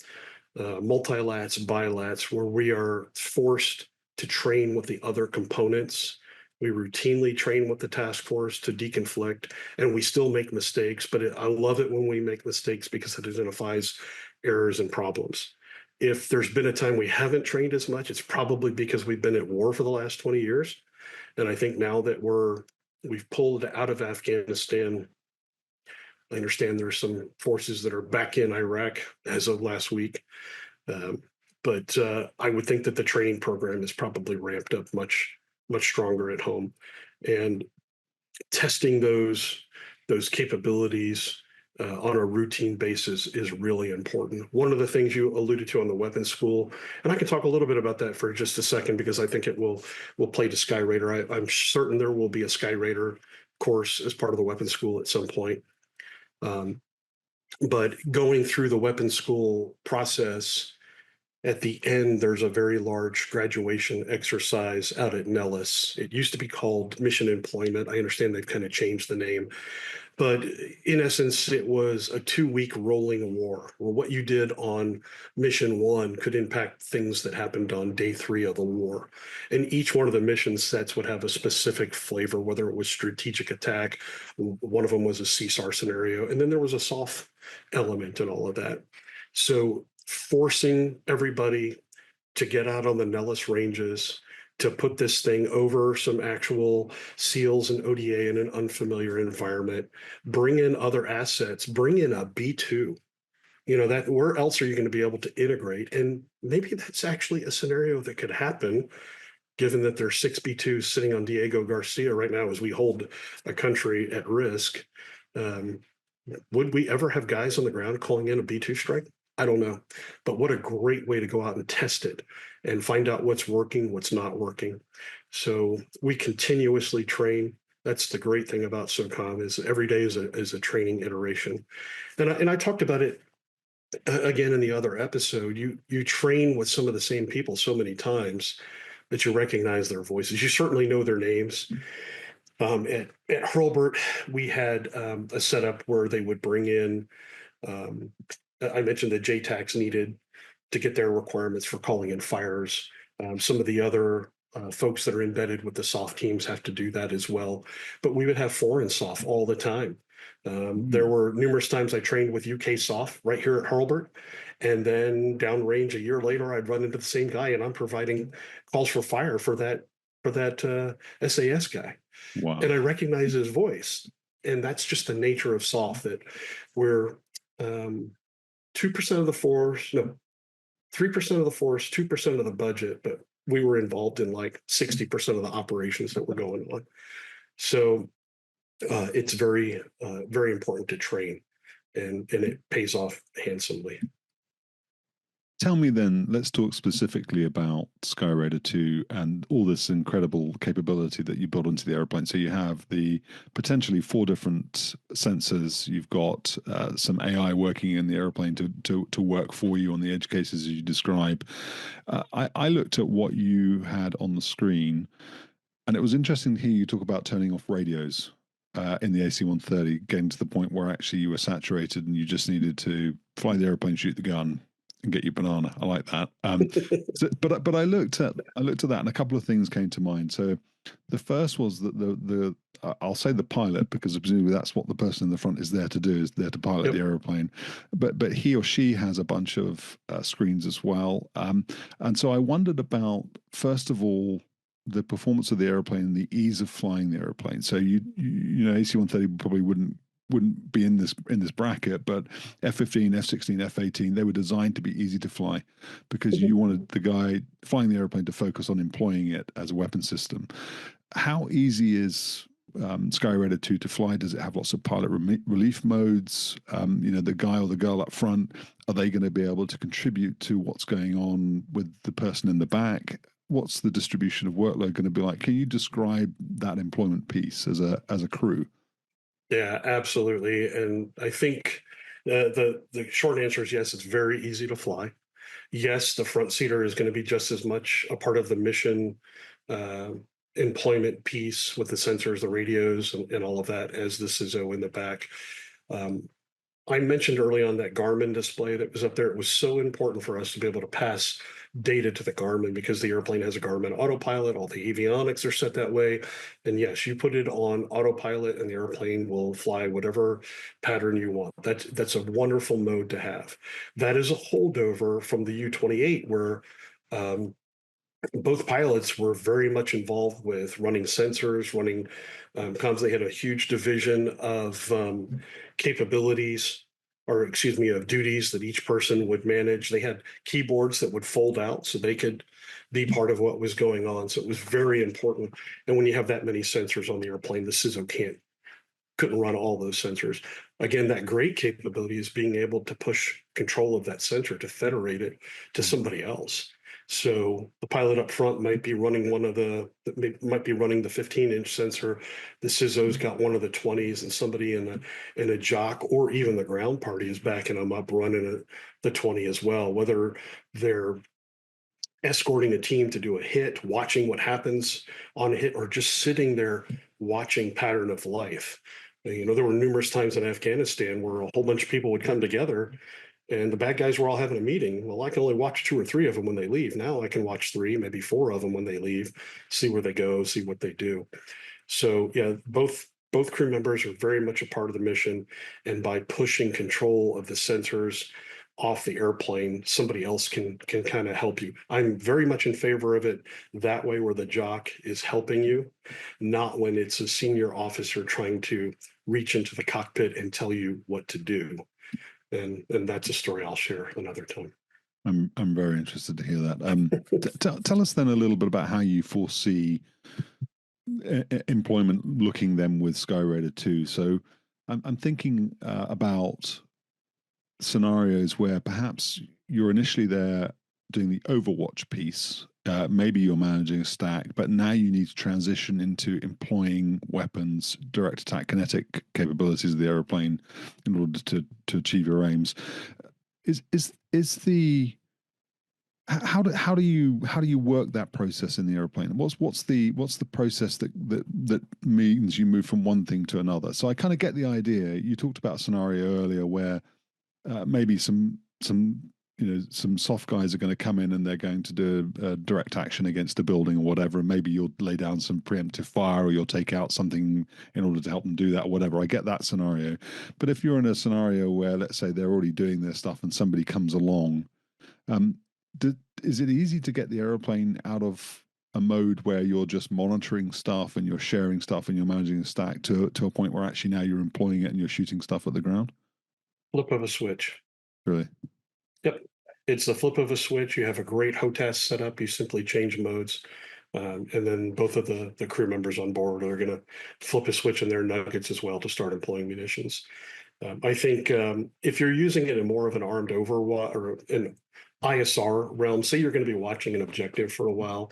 A: multilats, bilats, where we are forced to train with the other components. We routinely train with the task force to deconflict, and we still make mistakes, but I love it when we make mistakes because it identifies errors and problems. If there's been a time we haven't trained as much, it's probably because we've been at war for the last 20 years. And I think now that we've pulled out of Afghanistan, I understand there's some forces that are back in Iraq as of last week. Um, but I would think that the training program is probably ramped up much, much stronger at home. And testing those capabilities on a routine basis is really important. One of the things you alluded to on the weapons school, and I can talk a little bit about that for just a second because I think it will play to Skyraider. I'm certain there will be a Skyraider course as part of the weapons school at some point. Um, but going through the weapons school process, at the end, there's a very large graduation exercise out at Nellis. It used to be called Mission Employment. I understand they've kind of changed the name. But in essence, it was a 2-week rolling war. Well, what you did on mission 1 could impact things that happened on day 3 of the war. And each one of the mission sets would have a specific flavor, whether it was strategic attack, one of them was a CSAR scenario, and then there was a soft element and all of that. So forcing everybody to get out on the Nellis ranges, to put this thing over some actual SEALs and ODA in an unfamiliar environment, bring in other assets, bring in a B2. That where else are you going to be able to integrate? And maybe that's actually a scenario that could happen, given that there's 6 B2s sitting on Diego Garcia right now as we hold a country at risk. Um, would we ever have guys on the ground calling in a B2 strike? I don't know. But what a great way to go out and test it and find out what's working, what's not working. So we continuously train. That's the great thing about SOCOM is every day is a training iteration. And I talked about it again in the other episode. You train with some of the same people so many times that you recognize their voices. You certainly know their names. At Hurlburt, we had a setup where they would bring in, um, I mentioned the JTACs needed to get their requirements for calling in fires. Some of the other folks that are embedded with the soft teams have to do that as well. But we would have foreign soft all the time. There were numerous times I trained with UK soft right here at Hurlburt. And then downrange a year later, I'd run into the same guy and I'm providing calls for fire for that SAS guy.
B: Wow.
A: And I recognize his voice. And that's just the nature of soft, that we're 2% of the force, no, 3% of the force, 2% of the budget, but we were involved in like 60% of the operations that were going on. So it's very important to train, and it pays off handsomely.
B: Tell me then, let's talk specifically about Skyraider II and all this incredible capability that you built into the airplane. So you have the potentially 4 different sensors. You've got some AI working in the airplane to work for you on the edge cases as you describe. I looked at what you had on the screen, and it was interesting to hear you talk about turning off radios in the AC-130, getting to the point where actually you were saturated and you just needed to fly the airplane, shoot the gun, and get your banana. I like that. But I looked at that, and a couple of things came to mind. So the first was that the I'll say the pilot, because presumably that's what the person in the front is there to do, is there to pilot the airplane. But he or she has a bunch of screens as well. And so I wondered about, first of all, the performance of the airplane and the ease of flying the airplane. So you know, AC-130 probably wouldn't be in this bracket, but F-15, F-16, F-18, they were designed to be easy to fly because you wanted the guy flying the airplane to focus on employing it as a weapon system. How easy is Skyraider II to fly? Does it have lots of pilot relief modes? You know, the guy or the girl up front, are they going to be able to contribute to what's going on with the person in the back? What's the distribution of workload going to be like? Can you describe that employment piece as a crew?
A: Yeah, absolutely. And I think the short answer is yes, it's very easy to fly. Yes, the front seater is going to be just as much a part of the mission uh, employment piece with the sensors, the radios, and all of that as the CISO in the back. Um, I mentioned early on that Garmin display that was up there. It was so important for us to be able to pass data to the Garmin because the airplane has a Garmin autopilot. All the avionics are set that way. And yes, you put it on autopilot and the airplane will fly whatever pattern you want. That's a wonderful mode to have. That is a holdover from the U-28 where um, both pilots were very much involved with running sensors, running comms. They had a huge division of capabilities, or excuse me, of duties that each person would manage. They had keyboards that would fold out so they could be part of what was going on. So it was very important. And when you have that many sensors on the airplane, the CISO couldn't run all those sensors. Again, that great capability is being able to push control of that sensor to federate it to somebody else. So the pilot up front might be running might be running the 15-inch sensor. The CISO's got one of the 20s, and somebody in a jock or even the ground party is backing them up running the 20 as well. Whether they're escorting a team to do a hit, watching what happens on a hit, or just sitting there watching pattern of life. You know, there were numerous times in Afghanistan where a whole bunch of people would come together and the bad guys were all having a meeting. Well, I can only watch 2 or 3 of them when they leave. Now I can watch 3, maybe 4 of them when they leave, see where they go, see what they do. So yeah, both crew members are very much a part of the mission. And by pushing control of the sensors off the airplane, somebody else can kind of help you. I'm very much in favor of it that way, where the jock is helping you, not when it's a senior officer trying to reach into the cockpit and tell you what to do. And that's a story I'll share another time.
B: I'm very interested to hear that. Tell us then a little bit about how you foresee employment looking then with Skyraider II. So I'm thinking about scenarios where perhaps you're initially there doing the Overwatch piece. Maybe you're managing a stack, but now you need to transition into employing weapons, direct attack, kinetic capabilities of the aeroplane in order to achieve your aims. Is the how do you work that process in the airplane? What's the process that means you move from one thing to another? So I kind of get the idea. You talked about a scenario earlier where maybe some soft guys are going to come in and they're going to do a direct action against a building or whatever, and maybe you'll lay down some preemptive fire or you'll take out something in order to help them do that or whatever. I get that scenario. But if you're in a scenario where, let's say, they're already doing their stuff and somebody comes along, um, is it easy to get the aeroplane out of a mode where you're just monitoring stuff and you're sharing stuff and you're managing the stack to a point where actually now you're employing it and you're shooting stuff at the ground?
A: Flip of a switch.
B: Really?
A: Yep. It's the flip of a switch. You have a great HOTAS setup. You simply change modes. And then both of the crew members on board are going to flip a switch in their nuggets as well to start employing munitions. I think if you're using it in more of an armed Overwatch or an ISR realm, say you're going to be watching an objective for a while,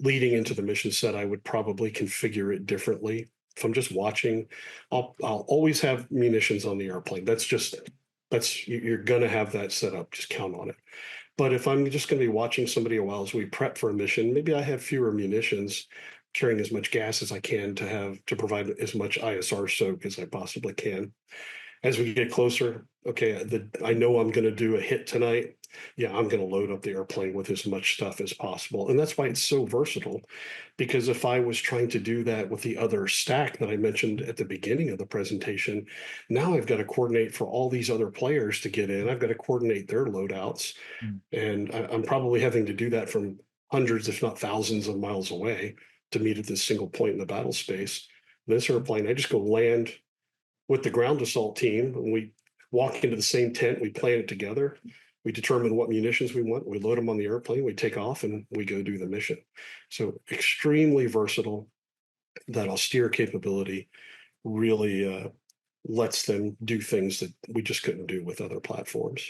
A: leading into the mission set, I would probably configure it differently. If I'm just watching, I'll always have munitions on the airplane. You're going to have that set up. Just count on it. But if I'm just going to be watching somebody a while as we prep for a mission, maybe I have fewer munitions, carrying as much gas as I can to provide as much ISR soak as I possibly can. As we get closer, okay, I know I'm going to do a hit tonight. Yeah, I'm going to load up the airplane with as much stuff as possible. And that's why it's so versatile. Because if I was trying to do that with the other stack that I mentioned at the beginning of the presentation, now I've got to coordinate for all these other players to get in. I've got to coordinate their loadouts. And I'm probably having to do that from hundreds, if not thousands of miles away to meet at this single point in the battle space. This airplane, I just go land with the ground assault team, and we walk into the same tent, we plan it together, we determine what munitions we want, we load them on the airplane, we take off, and we go do the mission. So extremely versatile. That austere capability really lets them do things that we just couldn't do with other platforms.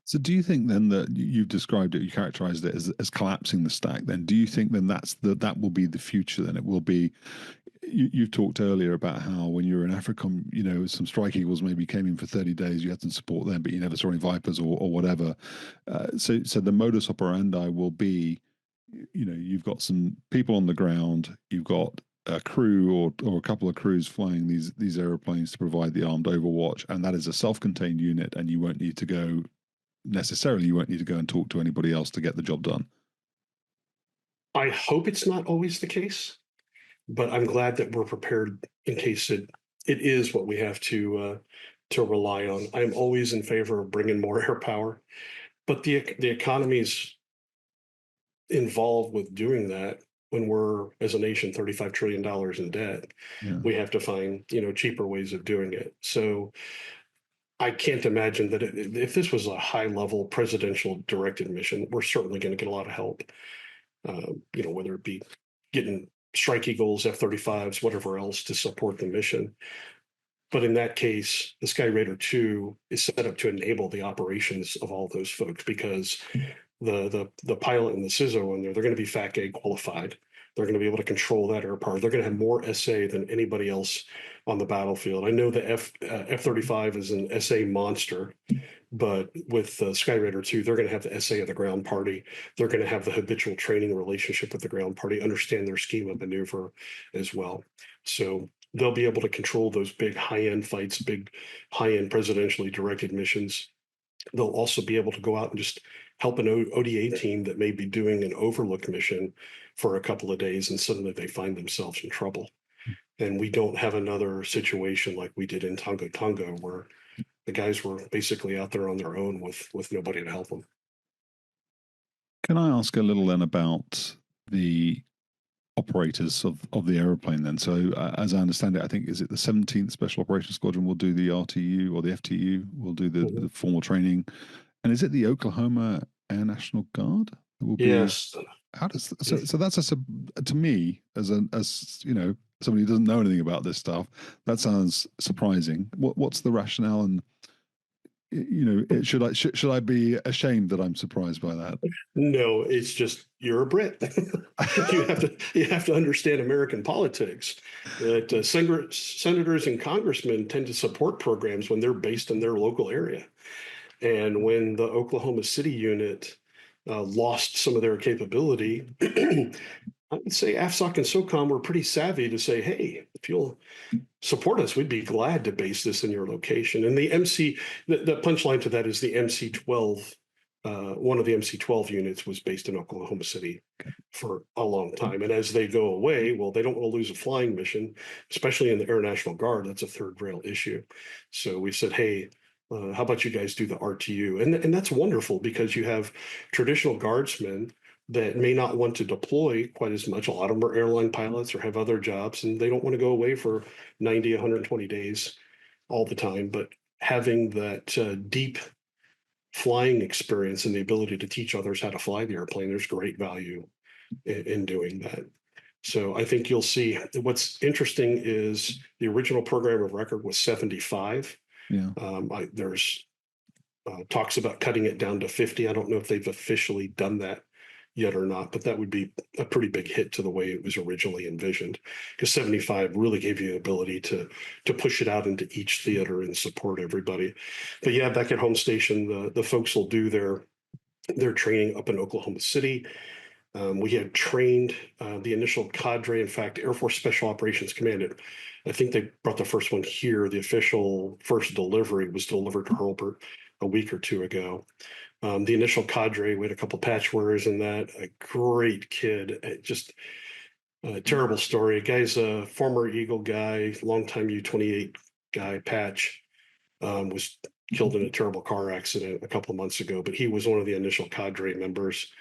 B: So do you think then that you've described it, you characterized it as collapsing the stack? Then do you think then that will be the future? Then it will be. You've talked earlier about how when you were in AFRICOM, some Strike Eagles maybe came in for 30 days, you had to support them, but you never saw any Vipers or whatever. So the modus operandi will be, you've got some people on the ground, you've got a crew or a couple of crews flying these aeroplanes to provide the armed overwatch, and that is a self-contained unit, and you won't need to go and talk to anybody else to get the job done.
A: I hope it's not always the case, but I'm glad that we're prepared in case it is what we have to rely on. I'm always in favor of bringing more air power, but the economy's involved with doing that. When we're, as a nation, $35 trillion in debt, we have to find cheaper ways of doing it. So I can't imagine that if this was a high-level presidential directed mission, we're certainly going to get a lot of help. Whether it be getting Strike Eagles, F-35s, whatever else to support the mission. But in that case, the Skyraider II is set up to enable the operations of all those folks because the pilot and the CISO in there, they're going to be FAC-A qualified. They're going to be able to control that air power. They're going to have more SA than anybody else on the battlefield. I know the F-35 is an SA monster, but with Skyraider II, they're going to have the SA of the ground party. They're going to have the habitual training relationship with the ground party, understand their scheme of maneuver as well. So they'll be able to control those big high-end fights, big high-end presidentially directed missions. They'll also be able to go out and just help an ODA team that may be doing an overlook mission for a couple of days, and suddenly they find themselves in trouble. And we don't have another situation like we did in Tonga Tonga, where the guys were basically out there on their own with nobody to help them.
B: Can I ask a little then about the operators of the aeroplane then? So as I understand it, I think, is it the 17th Special Operations Squadron will do the RTU, or the FTU will do the formal training? And is it the Oklahoma Air National Guard that will be?
A: Yes.
B: How does so that's to me as somebody who doesn't know anything about this stuff, that sounds surprising. What's the rationale, and should I be ashamed that I'm surprised by that?
A: No, it's just you're a Brit. you have to understand American politics. That senators and congressmen tend to support programs when they're based in their local area. And when the Oklahoma City unit lost some of their capability, I would say AFSOC and SOCOM were pretty savvy to say, hey, if you'll support us, we'd be glad to base this in your location. And the punchline to that is the MC-12, one of the MC-12 units was based in Oklahoma City for a long time. And as they go away, well, they don't want to lose a flying mission, especially in the Air National Guard. That's a third rail issue. So we said, hey, how about you guys do the RTU? And that's wonderful because you have traditional guardsmen that may not want to deploy quite as much. A lot of them are airline pilots or have other jobs, and they don't want to go away for 90, 120 days all the time. But having that deep flying experience and the ability to teach others how to fly the airplane, there's great value in doing that. So I think you'll see what's interesting is the original program of record was 75.
B: Yeah.
A: There's talks about cutting it down to 50. I don't know if they've officially done that yet or not, but that would be a pretty big hit to the way it was originally envisioned, because 75 really gave you the ability to push it out into each theater and support everybody. But yeah, back at home station, the folks will do their training up in Oklahoma City. We had trained the initial cadre. In fact, Air Force Special Operations Command, I think they brought the first one here. The official first delivery was delivered to Hurlburt a week or two ago. The initial cadre, we had a couple patch wearers in that, a great kid, just a terrible story. A guy's a former Eagle guy, longtime U-28 guy, patch, was killed in a terrible car accident a couple of months ago, but he was one of the initial cadre members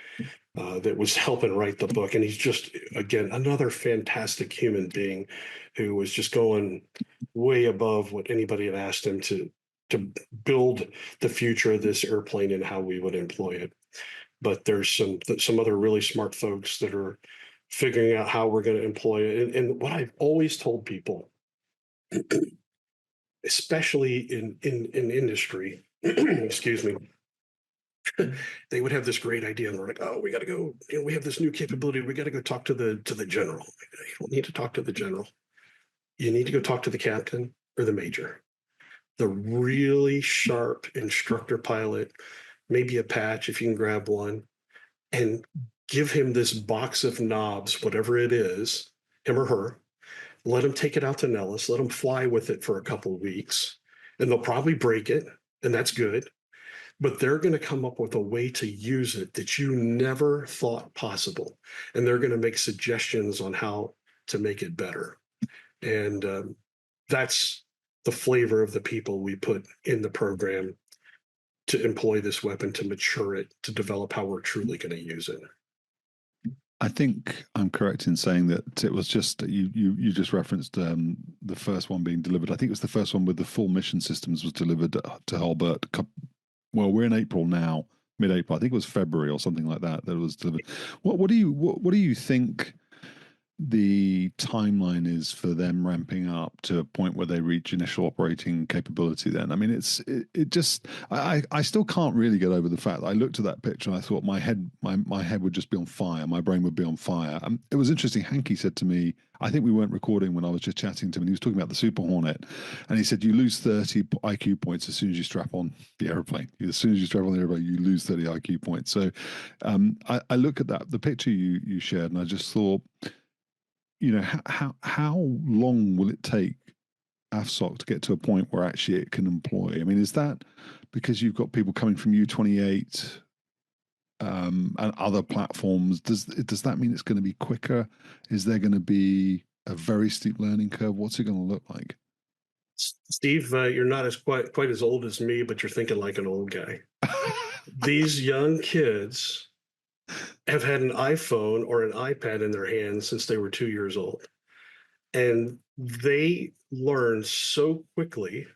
A: that was helping write the book. And he's just, again, another fantastic human being who was just going way above what anybody had asked him to build the future of this airplane and how we would employ it. But there's some other really smart folks that are figuring out how we're going to employ it. And what I've always told people, especially in industry, excuse me, they would have this great idea and they're like, oh, we got to go, we have this new capability. We got to go talk to the general. You don't need to talk to the general. You need to go talk to the captain or the major. The really sharp instructor pilot, maybe a patch if you can grab one, and give him this box of knobs, whatever it is, him or her. Let him take it out to Nellis. Let him fly with it for a couple of weeks, and they'll probably break it, and that's good. But they're going to come up with a way to use it that you never thought possible, and they're going to make suggestions on how to make it better. And that's the flavor of the people we put in the program to employ this weapon, to mature it, to develop how we're truly going to use it.
B: I think I'm correct in saying that it was just you just referenced the first one being delivered. I think it was the first one with the full mission systems was delivered to Hurlburt. Well, we're in April now, mid-April. I think it was February or something like that that it was delivered. What do you think the timeline is for them ramping up to a point where they reach initial operating capability then? I mean, it just, I still can't really get over the fact that I looked at that picture and I thought my head would just be on fire. My brain would be on fire. It was interesting. Hanky said to me, I think we weren't recording when I was just chatting to him, and he was talking about the Super Hornet, and he said, you lose 30 IQ points as soon as you strap on the airplane. As soon as you strap on the airplane, you lose 30 IQ points. So I look at the picture you shared, and I just thought, how long will it take AFSOC to get to a point where actually it can employ? I mean, is that because you've got people coming from U-28 and other platforms? Does that mean it's going to be quicker? Is there going to be a very steep learning curve? What's it going to look like?
A: Steve, you're not quite as old as me, but you're thinking like an old guy. These young kids have had an iPhone or an iPad in their hands since they were 2 years old. And they learn so quickly.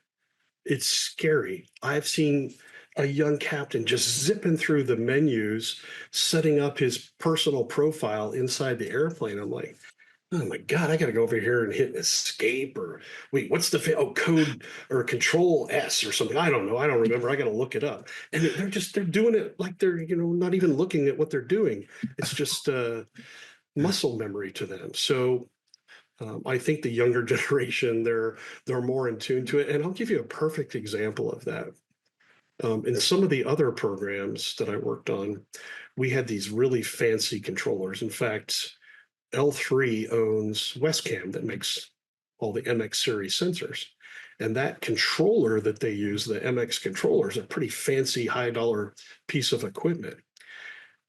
A: It's scary. I've seen a young captain just zipping through the menus, setting up his personal profile inside the airplane. I'm like, oh my God, I got to go over here and hit escape, or wait, what's the code or control S or something? I don't know. I don't remember. I got to look it up. And they're doing it like they're, not even looking at what they're doing. It's just muscle memory to them. So I think the younger generation, they're more in tune to it. And I'll give you a perfect example of that. In some of the other programs that I worked on, we had these really fancy controllers. In fact, L3 owns Westcam that makes all the MX series sensors. And that controller that they use, the MX controller, is a pretty fancy, high dollar piece of equipment.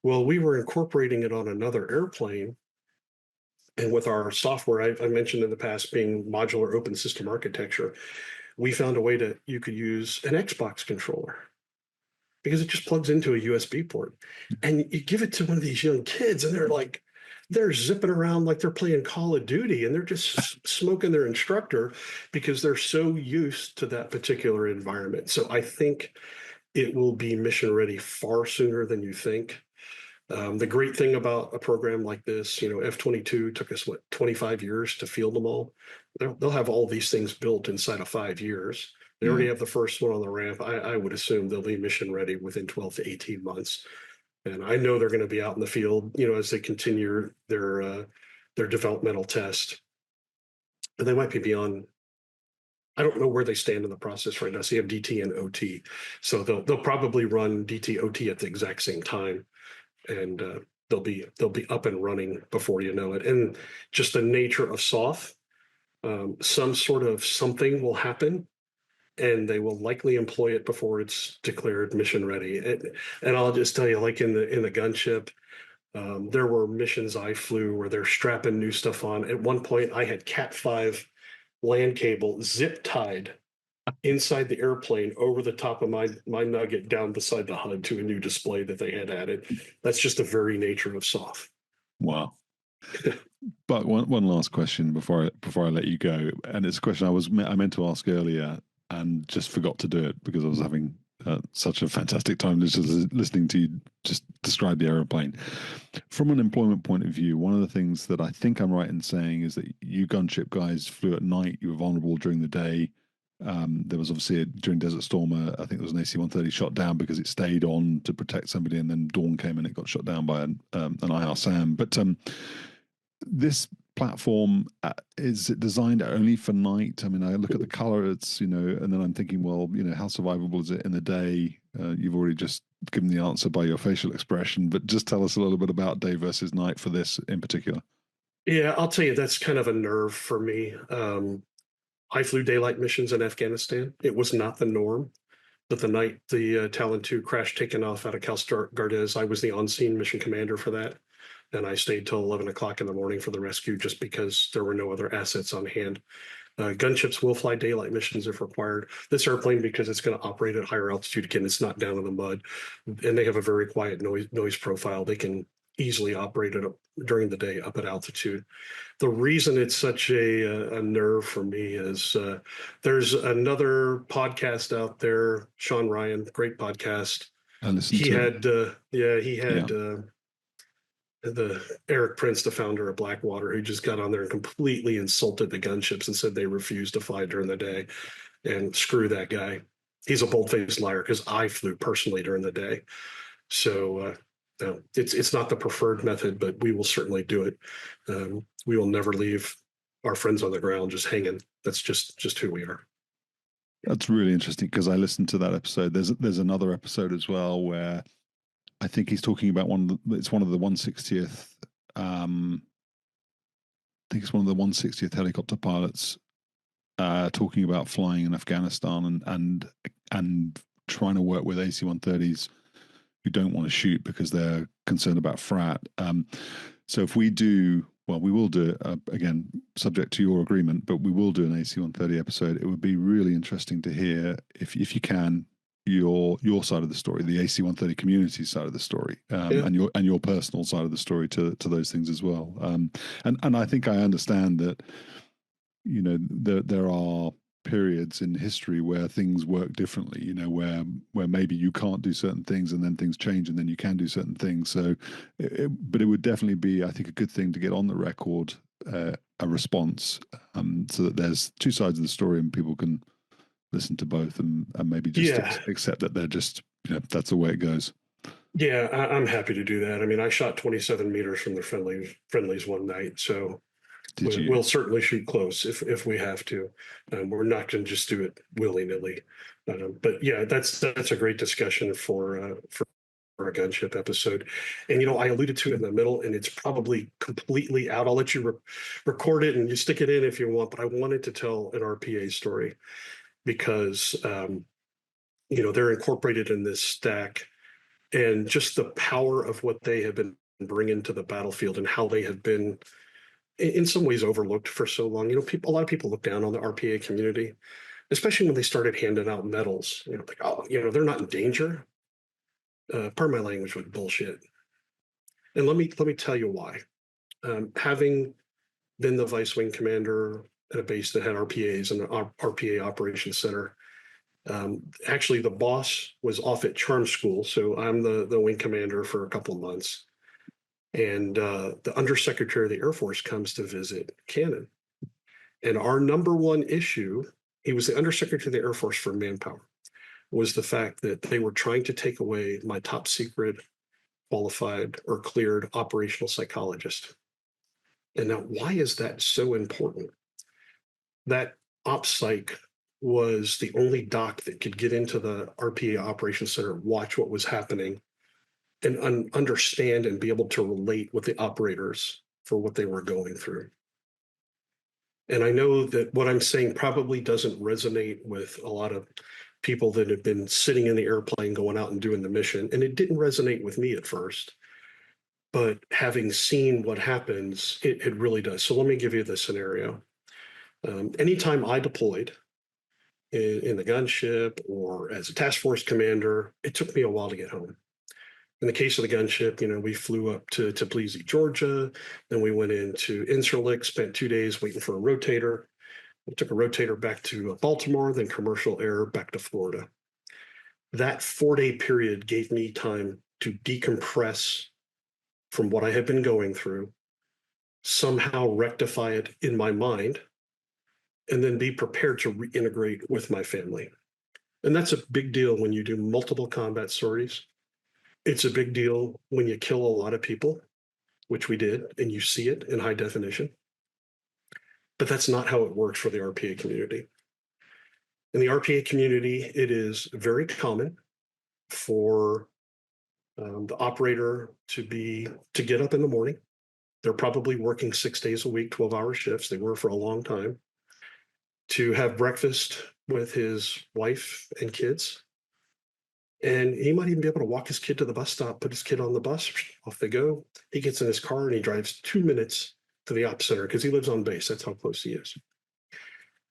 A: Well, we were incorporating it on another airplane. And with our software, I mentioned in the past being modular open system architecture, we found a way to, you could use an Xbox controller because it just plugs into a USB port. And you give it to one of these young kids, and they're zipping around like they're playing Call of Duty, and they're just smoking their instructor because they're so used to that particular environment. So I think it will be mission ready far sooner than you think. The great thing about a program like this, F-22 took us, 25 years to field them all. They'll have all these things built inside of 5 years. They already have the first one on the ramp. I would assume they'll be mission ready within 12 to 18 months. And I know they're going to be out in the field, as they continue their developmental test. And they might be beyond. I don't know where they stand in the process right now. So you have DT and OT, so they'll probably run DT OT at the exact same time, and they'll be up and running before you know it. And just the nature of SOF, some sort of something will happen, and they will likely employ it before it's declared mission ready. And I'll just tell you, like in the gunship, there were missions I flew where they're strapping new stuff on. At one point, I had Cat5 LAN cable zip tied inside the airplane over the top of my nugget down beside the HUD to a new display that they had added. That's just the very nature of SOF.
B: Wow. But one last question before I let you go, and it's a question I meant to ask earlier and just forgot to do it because I was having such a fantastic time just listening to you just describe the aeroplane. From an employment point of view, one of the things that I think I'm right in saying is that you gunship guys flew at night, you were vulnerable during the day. There was obviously during Desert Storm, I think there was an AC-130 shot down because it stayed on to protect somebody, and then Dawn came and it got shot down by an IR SAM. But this platform, is it designed only for night? I mean, I look at the color, it's, and then I'm thinking, well, how survivable is it in the day? You've already just given the answer by your facial expression, but just tell us a little bit about day versus night for this in particular.
A: Yeah, I'll tell you, that's kind of a nerve for me. I flew daylight missions in Afghanistan. It was not the norm. But the night the Talon II crash taken off out of Cal Gardez, I was the on-scene mission commander for that. And I stayed till 11 o'clock in the morning for the rescue just because there were no other assets on hand. Gunships will fly daylight missions if required. This airplane, because it's going to operate at higher altitude, again, it's not down in the mud, and they have a very quiet noise profile. They can easily operate it during the day up at altitude. The reason it's such a nerve for me is there's another podcast out there, Sean Ryan, great podcast.
B: I listened
A: He
B: to
A: had, he had the Eric Prince, the founder of Blackwater, who just got on there and completely insulted the gunships and said they refused to fly during the day. And screw that guy. He's a bold-faced liar because I flew personally during the day. So no, it's not the preferred method, but we will certainly do it. We will never leave our friends on the ground just hanging. That's just who we are.
B: That's really interesting because I listened to that episode. There's another episode as well where I think he's talking about it's one of the 160th. I think it's one of the 160th helicopter pilots talking about flying in Afghanistan and trying to work with AC-130s who don't want to shoot because they're concerned about FRAT. So if we do, well, we will do it again, subject to your agreement, but we will do an AC-130 episode. It would be really interesting to hear, if you can, your side of the story, the AC-130 community side of the story, and your personal side of the story to those things as well. And I think I understand that, there are periods in history where things work differently, where maybe you can't do certain things and then things change and then you can do certain things. So, but it would definitely be, I think, a good thing to get on the record a response, so that there's two sides of the story and people can listen to both and maybe just accept that they're just, that's the way it goes.
A: Yeah, I'm happy to do that. I mean, I shot 27 meters from the friendlies one night, so we'll certainly shoot close if we have to. We're not going to just do it willy-nilly. But yeah, that's a great discussion for a gunship episode. And I alluded to it in the middle, and it's probably completely out. I'll let you record it and you stick it in if you want. But I wanted to tell an RPA story because they're incorporated in this stack, and just the power of what they have been bringing to the battlefield and how they have been in some ways overlooked for so long. A lot of people look down on the RPA community, especially when they started handing out medals. Like, oh, they're not in danger. Pardon my language with bullshit. And let me tell you why. Having been the vice wing commander at a base that had RPAs and an RPA operations center, actually the boss was off at charm school, so I'm the wing commander for a couple of months. And the undersecretary of the Air Force comes to visit Cannon. And our number one issue, he was the undersecretary of the Air Force for manpower, was the fact that they were trying to take away my top secret qualified or cleared operational psychologist. And now, why is that so important? That OPSYC was the only doc that could get into the RPA Operations Center, watch what was happening, and understand and be able to relate with the operators for what they were going through. And I know that what I'm saying probably doesn't resonate with a lot of people that have been sitting in the airplane going out and doing the mission. And it didn't resonate with me at first. But having seen what happens, it really does. So let me give you the scenario. Anytime I deployed in the gunship or as a task force commander, it took me a while to get home. In the case of the gunship, we flew up to Tbilisi, Georgia. Then we went into Incirlik, spent 2 days waiting for a rotator. We took a rotator back to Baltimore, then commercial air back to Florida. That 4-day period gave me time to decompress from what I had been going through, somehow rectify it in my mind, and then be prepared to reintegrate with my family. And that's a big deal when you do multiple combat sorties. It's a big deal when you kill a lot of people, which we did, and you see it in high definition. But that's not how it works for the RPA community. In the RPA community, it is very common for the operator to get up in the morning. They're probably working 6 days a week, 12-hour shifts. They were for a long time. To have breakfast with his wife and kids. And he might even be able to walk his kid to the bus stop, put his kid on the bus, off they go. He gets in his car and he drives 2 minutes to the op center because he lives on base. That's how close he is.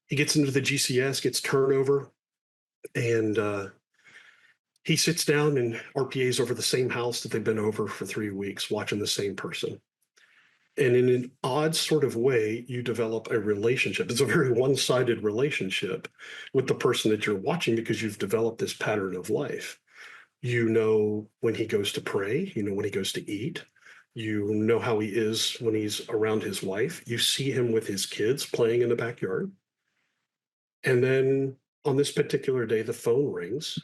A: He gets into the GCS, gets turnover, and he sits down and RPAs over the same house that they've been over for 3 weeks, watching the same person. And in an odd sort of way, you develop a relationship. It's a very one-sided relationship with the person that you're watching because you've developed this pattern of life. You know when he goes to pray, when he goes to eat, you know how he is when he's around his wife. You see him with his kids playing in the backyard. And then on this particular day, the phone rings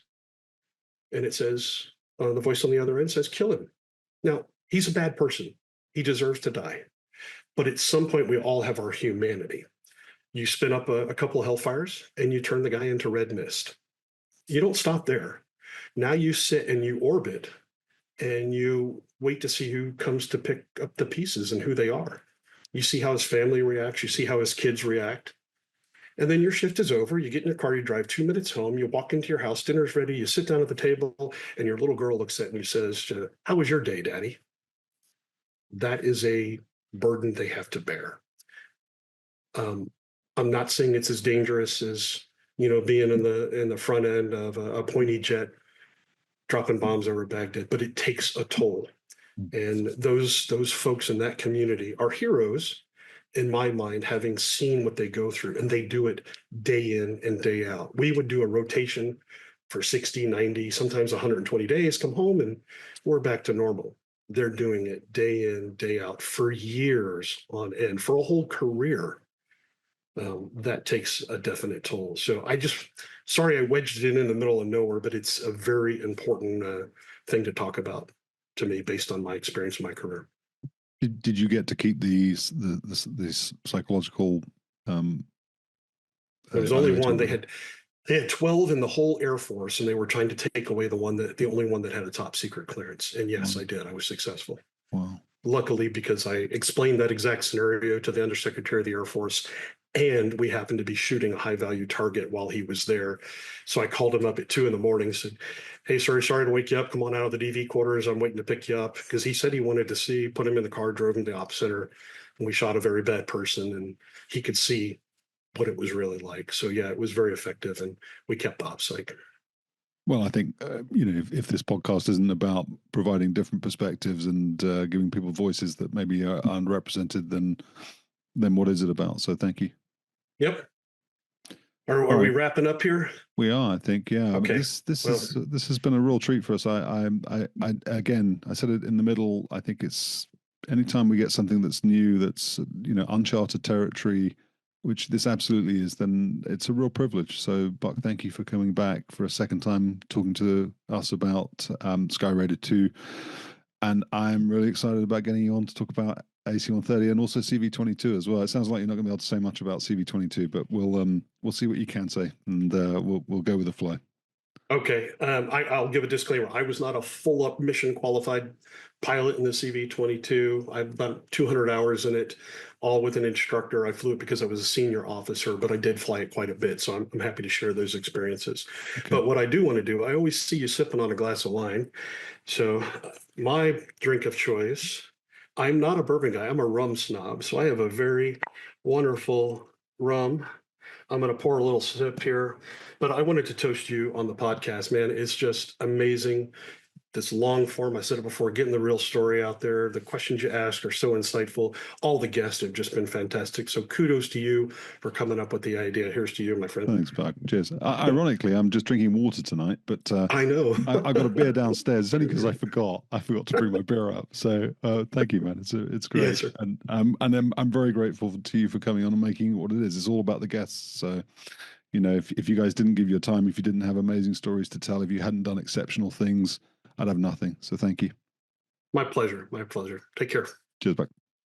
A: and it says, the voice on the other end says, kill him. Now, he's a bad person. He deserves to die. But at some point, we all have our humanity. You spin up a couple of hellfires and you turn the guy into red mist. You don't stop there. Now you sit and you orbit and you wait to see who comes to pick up the pieces and who they are. You see how his family reacts. You see how his kids react. And then your shift is over. You get in your car, you drive 2 minutes home, you walk into your house, dinner's ready, you sit down at the table, and your little girl looks at you and says, how was your day, Daddy? That is a burden they have to bear. I'm not saying it's as dangerous as being in the front end of a pointy jet dropping bombs over Baghdad, but it takes a toll. And those folks in that community are heroes in my mind, having seen what they go through, and they do it day in and day out. We would do a rotation for 60, 90, sometimes 120 days, come home, and we're back to normal. They're doing it day in, day out for years on end, for a whole career. That takes a definite toll. So sorry I wedged it in the middle of nowhere, but it's a very important thing to talk about to me based on my experience in my career.
B: Did you get to keep these psychological?
A: There was only one. They had They had 12 in the whole Air Force, and they were trying to take away the only one that had a top secret clearance. And yes,
B: Wow.
A: I did. I was successful.
B: Wow.
A: Luckily, because I explained that exact scenario to the Undersecretary of the Air Force, and we happened to be shooting a high value target while he was there. So I called him up at 2 a.m. and said, "Hey, sorry to wake you up. Come on out of the DV quarters. I'm waiting to pick you up." Because he said he wanted to see, put him in the car, drove him to Op Center, and we shot a very bad person, and he could see what it was really like. So yeah, it was very effective, and we kept the OPSEC.
B: Well, I think if this podcast isn't about providing different perspectives and giving people voices that maybe are underrepresented, then what is it about? So thank you.
A: Yep.
B: All
A: Are we
B: right.
A: wrapping up here?
B: We are, I think, yeah. I mean,
A: Okay.
B: this
A: Well,
B: has been a real treat for us. I again, I said it in the middle. I think it's anytime we get something that's new, that's uncharted territory, which this absolutely is, then it's a real privilege. So, Buck, thank you for coming back for a second time, talking to us about Skyraider II. And I'm really excited about getting you on to talk about AC-130 and also CV-22 as well. It sounds like you're not going to be able to say much about CV-22, but we'll see what you can say, and we'll go with the flow.
A: okay. I'll give a disclaimer. I was not a full up mission qualified pilot in the CV-22. I've about 200 hours in it, all with an instructor. I flew it because I was a senior officer, but I did fly it quite a bit. So I'm happy to share those experiences.
B: Okay.
A: But what I do want to do, I always see you sipping on a glass of wine. So my drink of choice, I'm not a bourbon guy. I'm a rum snob. So I have a very wonderful rum. I'm going to pour a little sip here, but I wanted to toast you on the podcast, man. It's just amazing. This long form, I said it before, getting the real story out there. The questions you ask are so insightful. All the guests have just been fantastic. So kudos to you for coming up with the idea. Here's to you, my friend.
B: Thanks, Buck. Cheers. Ironically, I'm just drinking water tonight, but
A: I know.
B: I got a beer downstairs. It's only because I forgot to bring my beer up. So thank you, man. It's great.
A: Yes, sir.
B: And I'm very grateful to you for coming on and making it what it is. It's all about the guests. So if you guys didn't give your time, if you didn't have amazing stories to tell, if you hadn't done exceptional things, I'd have nothing. So thank you.
A: My pleasure. My pleasure. Take care.
B: Cheers, Buck.